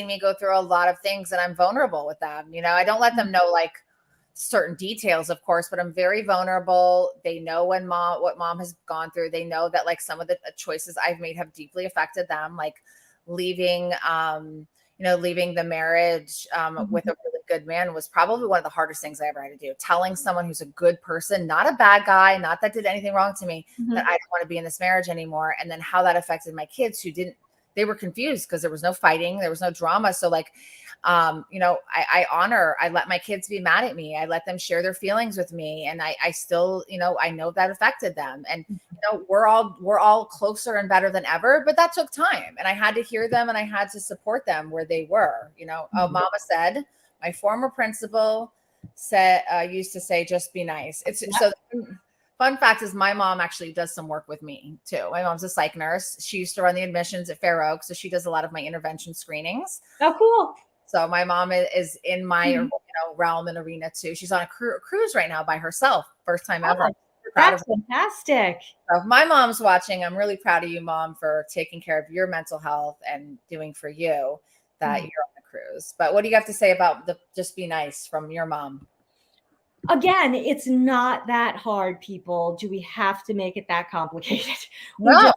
me go through a lot of things and I'm vulnerable with them. I don't let them know like certain details, of course, but I'm very vulnerable. They know what mom has gone through. They know that like some of the choices I've made have deeply affected them, like leaving the marriage with a really good man was probably one of the hardest things I ever had to do. Telling someone who's a good person, not a bad guy, not that did anything wrong to me, that I don't want to be in this marriage anymore. And then how that affected my kids they were confused because there was no fighting, there was no drama. So like, I let my kids be mad at me. I let them share their feelings with me. And I still, I know that affected them. And, we're all closer and better than ever, but that took time. And I had to hear them and I had to support them where they were, Mama said, my former principal used to say, just be nice. Fun fact is my mom actually does some work with me too. My mom's a psych nurse. She used to run the admissions at Fair Oak, so she does a lot of my intervention screenings. Oh, cool. So my mom is in my Mhm. realm and arena too. She's on a cruise right now by herself, first time ever. Oh, I'm super proud of that's fantastic. her. So if my mom's watching, I'm really proud of you, Mom, for taking care of your mental health and doing for you that Mm. you're on a cruise. But what do you have to say about the just be nice from your mom? Again, it's not that hard, people. Do we have to make it that complicated? We No. don't.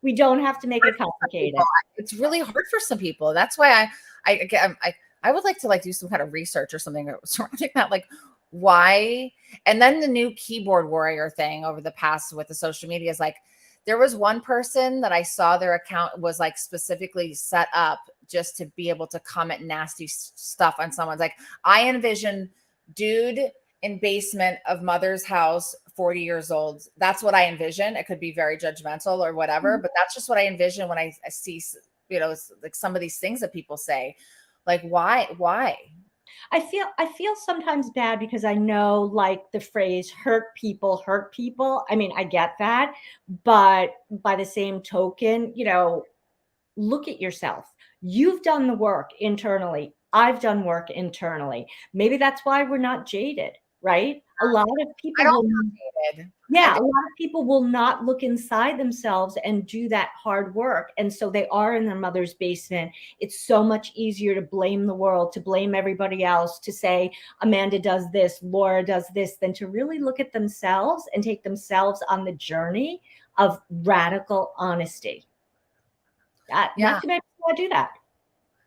We don't have to make it complicated. It's really hard for some people. That's why I would like to like do some kind of research or something surrounding that, like why. And then the new keyboard warrior thing over the past with the social media is like there was one person that I saw their account was like specifically set up just to be able to comment nasty stuff on someone's. Like I envision dude in basement of mother's house, 40 years old. That's what I envision. It could be very judgmental or whatever, but that's just what I envision when I see, like some of these things that people say. Like, why? I feel sometimes bad because I know like the phrase hurt people hurt people. I mean, I get that, but by the same token, look at yourself. You've done the work internally. I've done work internally. Maybe that's why we're not jaded, right? A lot of I people don't will, feel jaded. yeah, a lot of people will not look inside themselves and do that hard work. And so they are in their mother's basement. It's so much easier to blame the world, to blame everybody else, to say Amanda does this, Laura does this, than to really look at themselves and take themselves on the journey of radical honesty. Yeah, Not too many people do that.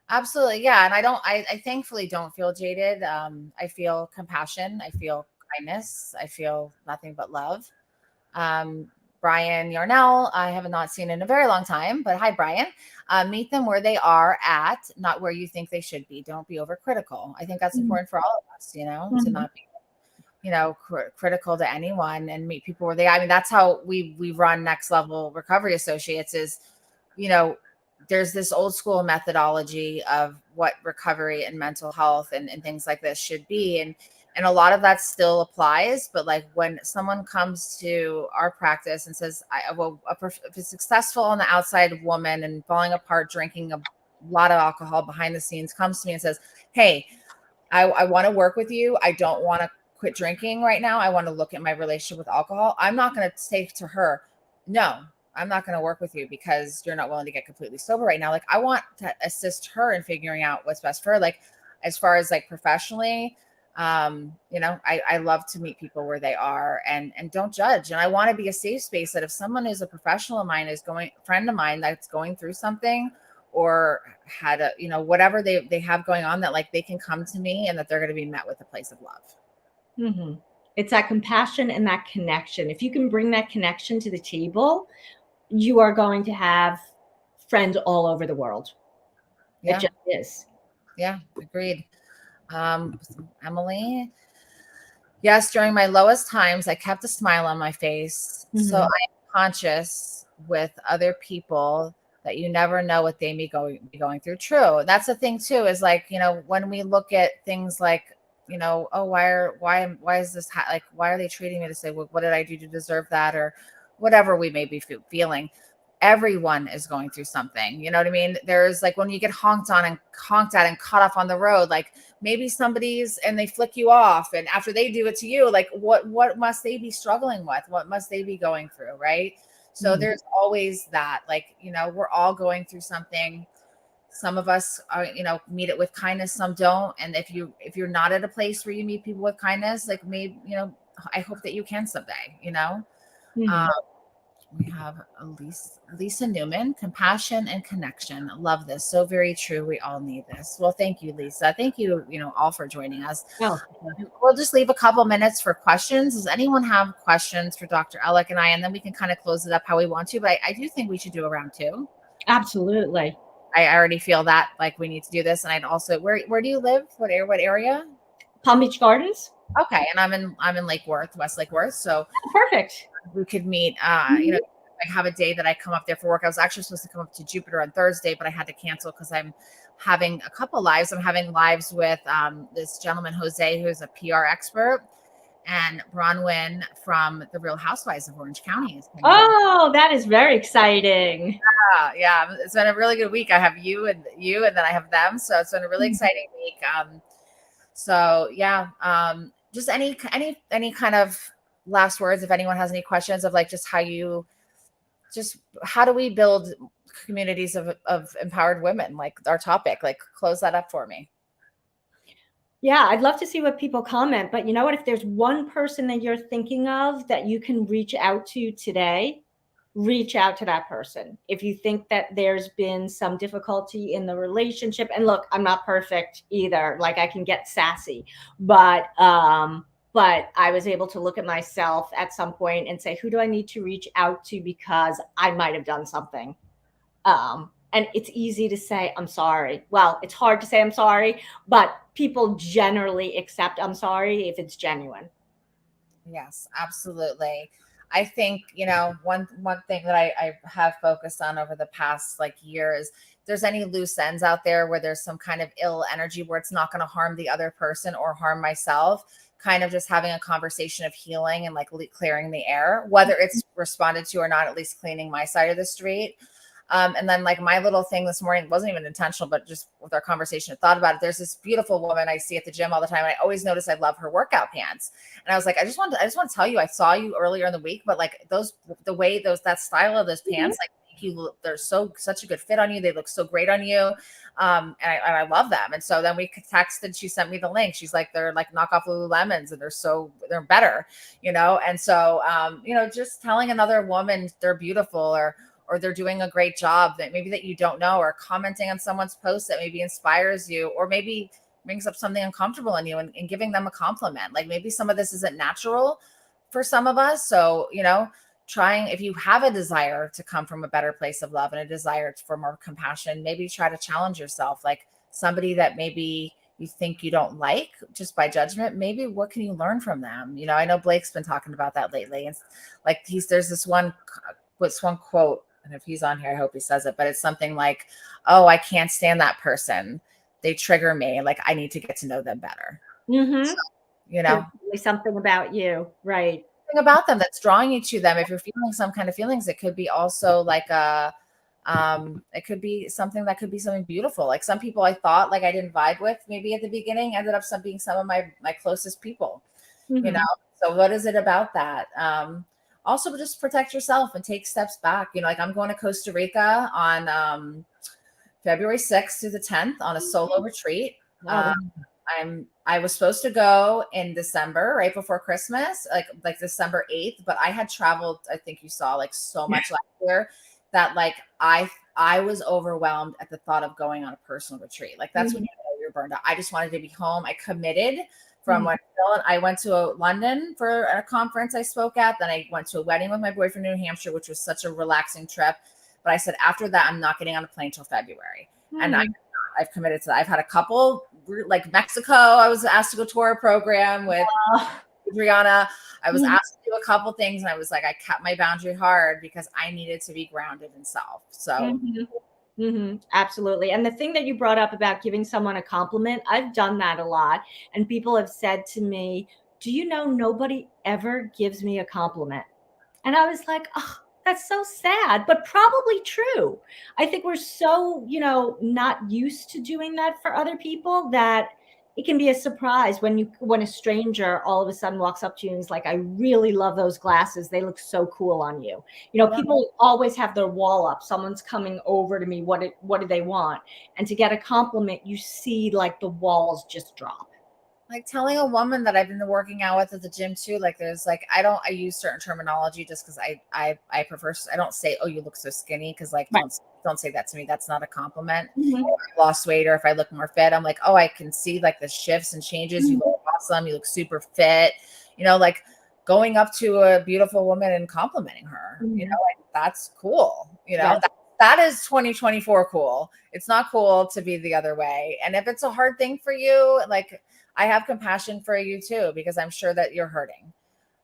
absolutely. Yeah. And I thankfully don't feel jaded. I feel compassion. I feel kindness. I feel nothing but love. Um, Brian Yarnell, I have not seen in a very long time, but hi, Brian. Meet them where they are at, not where you think they should be. Don't be overcritical. I think that's Mhm. important for all of us, to Mhm. not be, critical to anyone and meet people where they are. I mean, that's how we run Next Level Recovery Associates is, you know, there's this old school methodology of what recovery and mental health and things like this should be. And a lot of that still applies. But like when someone comes to our practice and says, if a successful on the outside woman and falling apart, drinking a lot of alcohol behind the scenes comes to me and says, hey, I want to work with you. I don't want to quit drinking right now. I want to look at my relationship with alcohol. I'm not going to say to her, no, I'm not going to work with you because you're not willing to get completely sober right now. Like I want to assist her in figuring out what's best for her. Like as far as like professionally, I love to meet people where they are and don't judge. And I want to be a safe space that if someone is a professional of mine friend of mine that's going through something or had whatever they have going on, that like they can come to me and that they're going to be met with a place of love. Mm-hmm. It's that compassion and that connection. If you can bring that connection to the table, you are going to have friends all over the world. Yeah. It just is. Yeah, agreed. Emily, yes, during my lowest times, I kept a smile on my face. Mm-hmm. So I am conscious with other people that you never know what they may be going through. True. That's the thing too, is like, when we look at things like, oh, why is this like, why are they treating me to say, well, what did I do to deserve that? Or whatever we may be feeling. Everyone is going through something. You know what I mean? There's like when you get honked at and cut off on the road, like maybe somebody's and they flick you off. And after they do it to you, like what must they be struggling with? What must they be going through? Right. So there's always that, like, we're all going through something. Some of us are, meet it with kindness. Some don't. And if you're not at a place where you meet people with kindness, like maybe, I hope that you can someday, Mm-hmm. We have Lisa Newman, compassion and connection. Love this. So very true. We all need this. Well, thank you, Lisa. Thank you, all for joining us. Oh. We'll just leave a couple minutes for questions. Does anyone have questions for Dr. Ellick and I? And then we can kind of close it up how we want to. But I do think we should do a round two. Absolutely. I already feel that like we need to do this. And I'd also, where do you live? What area? Palm Beach Gardens. Okay. And I'm in Lake Worth, West Lake Worth. So perfect. We could meet, Mm-hmm. I have a day that I come up there for work. I was actually supposed to come up to Jupiter on Thursday, but I had to cancel because I'm having a couple lives. I'm having lives with this gentleman, Jose, who's a PR expert. and Bronwyn from The Real Housewives of Orange County is coming on. Oh, that is very exciting. Yeah, it's been a really good week. I have you, and then I have them. So it's been a really exciting week. So yeah, just any kind of last words, if anyone has any questions of like just how do we build communities of empowered women, like our topic, like close that up for me. Yeah, I'd love to see what people comment, but you know what? If there's one person that you're thinking of that you can reach out to today, reach out to that person. If you think that there's been some difficulty in the relationship, and look, I'm not perfect either. Like I can get sassy, but I was able to look at myself at some point and say, who do I need to reach out to because I might have done something. And it's easy to say, I'm sorry. Well, it's hard to say I'm sorry, but people generally accept I'm sorry if it's genuine. Yes, absolutely. I think, one thing that I have focused on over the past like year is there's any loose ends out there where there's some kind of ill energy where it's not going to harm the other person or harm myself, kind of just having a conversation of healing and like clearing the air, whether it's responded to or not, at least cleaning my side of the street. And then like my little thing this morning wasn't even intentional, but just with our conversation, I thought about it. There's this beautiful woman I see at the gym all the time. And I always notice I love her workout pants. And I was like, I just want to tell you, I saw you earlier in the week, but like that style of those pants, like they're such a good fit on you. They look so great on you. And I love them. And so then we texted, she sent me the link. She's like, they're like knockoff Lululemons and they're better, And so, just telling another woman they're beautiful or they're doing a great job that you don't know, or commenting on someone's post that maybe inspires you, or maybe brings up something uncomfortable in you and giving them a compliment. Like maybe some of this isn't natural for some of us. So, trying, if you have a desire to come from a better place of love and a desire for more compassion, maybe try to challenge yourself, like somebody that maybe you think you don't like just by judgment, maybe what can you learn from them? I know Blake's been talking about that lately. And like there's this one quote, and if he's on here, I hope he says it, but it's something like, oh, I can't stand that person. They trigger me. Like I need to get to know them better. Mm-hmm. So, something about you, right? Something about them that's drawing you to them. If you're feeling some kind of feelings, it could be also like it could be something beautiful. Like some people I thought like I didn't vibe with maybe at the beginning ended up being some of my closest people, Mm-hmm. So what is it about that? Also just protect yourself and take steps back. Like I'm going to Costa Rica on February 6th through the 10th on a solo retreat. I was supposed to go in December, right before Christmas, like December 8th, but I had traveled, I think you saw, like so much last year that like I was overwhelmed at the thought of going on a personal retreat. Like that's when you know you're burned out. I just wanted to be home. I committed from when I went to London for a conference I spoke at. Then I went to a wedding with my boyfriend in New Hampshire, which was such a relaxing trip. But I said, after that, I'm not getting on a plane till February. And I've committed to that. I've had a couple, like Mexico, I was asked to go tour a program with Adriana. I was asked to do a couple things, and I was like, I kept my boundary hard because I needed to be grounded in self. So absolutely. And the thing that you brought up about giving someone a compliment, I've done that a lot. And people have said to me, do you know nobody ever gives me a compliment? And I was like, oh, that's so sad, but probably true. I think we're so, not used to doing that for other people that it can be a surprise when a stranger all of a sudden walks up to you and is like, I really love those glasses. They look so cool on you. People always have their wall up. Someone's coming over to me. What do they want? And to get a compliment, you see like the walls just drop. Like telling a woman that I've been working out with at the gym too, like there's like, I use certain terminology just because I prefer, I don't say, oh, you look so skinny. Cause like, don't say that to me. That's not a compliment. If I lost weight or if I look more fit, I'm like, oh, I can see like the shifts and changes. You look awesome. You look super fit, like going up to a beautiful woman and complimenting her, like that's cool. That is 2024 cool. It's not cool to be the other way. And if it's a hard thing for you, like, I have compassion for you too, because I'm sure that you're hurting.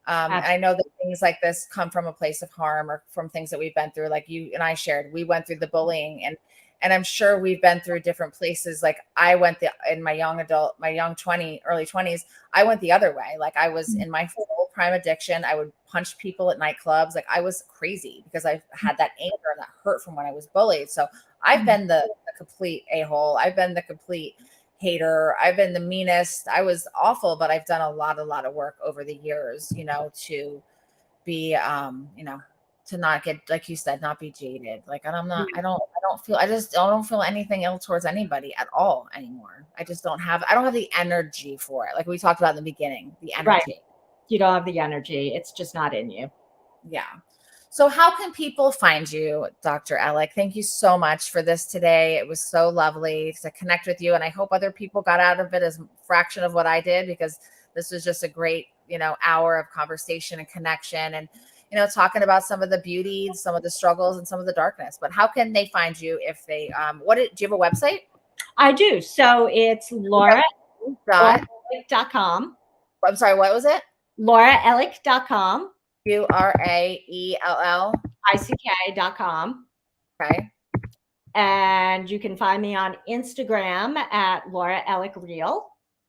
And I know that things like this come from a place of harm or from things that we've been through. Like you and I shared, we went through the bullying And I'm sure we've been through different places. Like I went in my early 20s, I went the other way. Like I was in my full prime addiction. I would punch people at nightclubs. Like I was crazy because I had that anger and that hurt from when I was bullied. So I've been the complete a-hole. I've been the complete hater. I've been the meanest. I was awful, but I've done a lot of work over the years, to be, to not get, like you said, not be jaded. Like I don't feel anything ill towards anybody at all anymore. I don't have the energy for it. Like we talked about in the beginning, the energy. Right. You don't have the energy. It's just not in you. Yeah. So how can people find you, Dr. Ellick? Thank you so much for this today. It was so lovely to connect with you. And I hope other people got out of it as a fraction of what I did, because this was just a great, hour of conversation and connection and, talking about some of the beauty, some of the struggles and some of the darkness. But how can they find you if they, do you have a website? I do. So it's lauraellick.com. I'm sorry, what was it? lauraellick.com. URAELL. ICK.com. Okay. And you can find me on Instagram at Laura Ellick Real,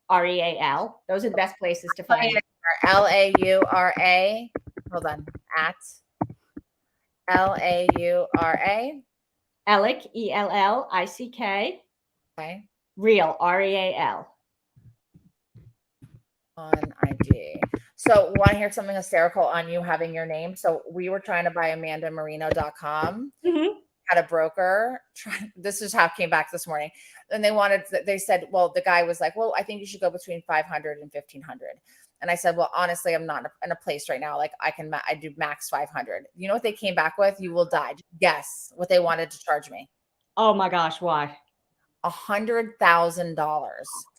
REAL. Those are the best places to find me. LAURA. Hold on. At LAURA. Ellick, ELLICK. Okay. Real, REAL. On IG. So want to hear something hysterical on you having your name? So we were trying to buy amandamarino.com. Had a broker. This is how it came back this morning. And they said, well, the guy was like, well, I think you should go between 500 and 1500. And I said, well, honestly, I'm not in a place right now. Like I do max 500. You know what they came back with? You will die. Guess what they wanted to charge me. Oh my gosh. Why? $100,000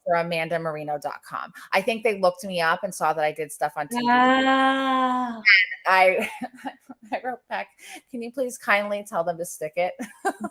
for amandamarino.com. I think they looked me up and saw that I did stuff on TV. Wow. I wrote back, can you please kindly tell them to stick it?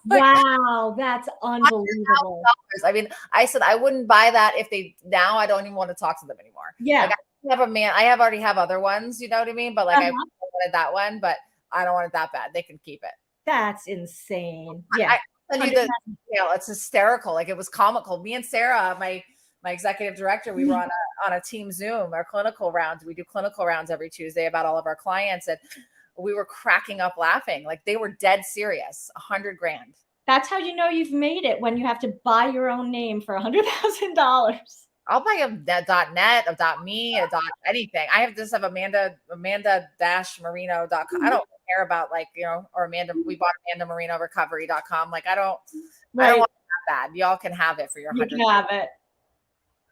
Wow, that's unbelievable. I mean, I said I wouldn't buy that if now I don't even want to talk to them anymore. Yeah. Like I already have other ones, you know what I mean? But like I wanted that one, but I don't want it that bad. They can keep it. That's insane. Yeah. It's hysterical. Like it was comical. Me and Sarah, my executive director, we were on a team Zoom, our clinical rounds. We do clinical rounds every Tuesday about all of our clients. And we were cracking up laughing. Like they were dead serious. $100,000. That's how you know you've made it, when you have to buy your own name for $100,000. I'll buy a .net, a .me, a anything. I have Amanda-Marino.com. I don't care about or Amanda. We bought AmandaMarinoRecovery.com. Like I don't want it that bad. Y'all can have it for your $100,000. You can have it.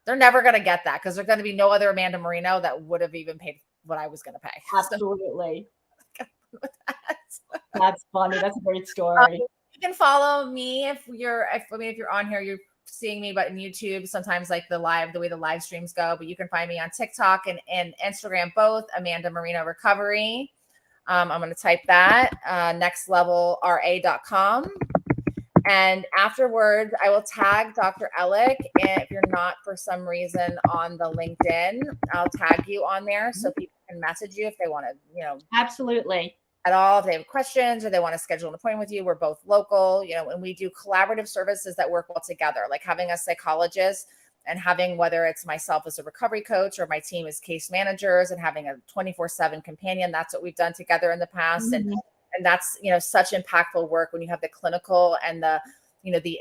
They're never going to get that because there's going to be no other Amanda Marino that would have even paid what I was going to pay. Absolutely. That's funny. That's a great story. You can follow me if you're on here, you're seeing me, but in YouTube, sometimes like the way the live streams go, but you can find me on TikTok and Instagram, both Amanda Marino Recovery. I'm going to type that, nextlevelra.com. And afterwards, I will tag Dr. Ellick. And if you're not for some reason on the LinkedIn, I'll tag you on there so people can message you if they want to, Absolutely. At all, if they have questions or they want to schedule an appointment with you. We're both local, and we do collaborative services that work well together, like having a psychologist and having, whether it's myself as a recovery coach or my team as case managers, and having a 24/7 companion. That's what we've done together in the past. And that's, such impactful work when you have the clinical and the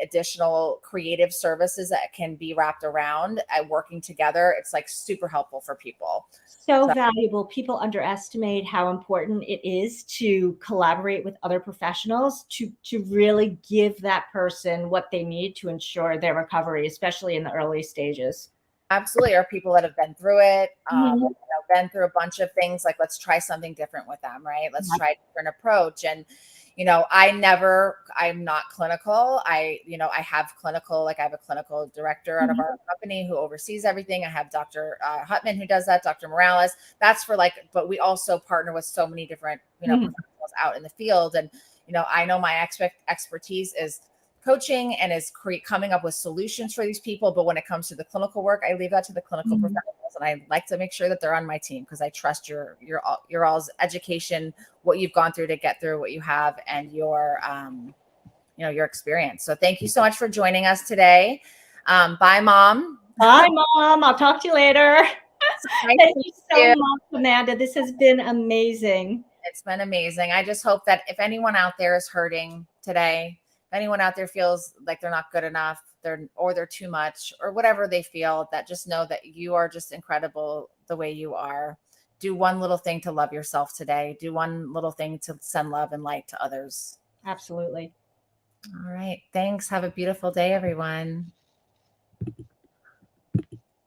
additional creative services that can be wrapped around at working together. It's like super helpful for people. So valuable. People underestimate how important it is to collaborate with other professionals to really give that person what they need to ensure their recovery, especially in the early stages. Absolutely. Or people that have been through it, been through a bunch of things, like let's try something different with them, right? Let's try a different approach. And I'm not clinical. I have clinical, I have a clinical director out of our company who oversees everything. I have Dr. Hutman who does that, Dr. Morales. That's for but we also partner with so many different, professionals out in the field. And, I know my expertise is coaching and is coming up with solutions for these people. But when it comes to the clinical work, I leave that to the clinical professionals. And I like to make sure that they're on my team because I trust your all's education, what you've gone through to get through what you have, and your your experience. So thank you so much for joining us today. Bye, Mom. Bye, Mom. I'll talk to you later. Nice Thank to you meet so you. much, Amanda. This has been amazing. It's been amazing. I just hope that if anyone out there is hurting today, if anyone out there feels like they're not good enough, they're too much, or whatever they feel, that just know that you are just incredible the way you are. Do one little thing to love yourself today. Do one little thing to send love and light to others. Absolutely. All right. Thanks. Have a beautiful day, everyone.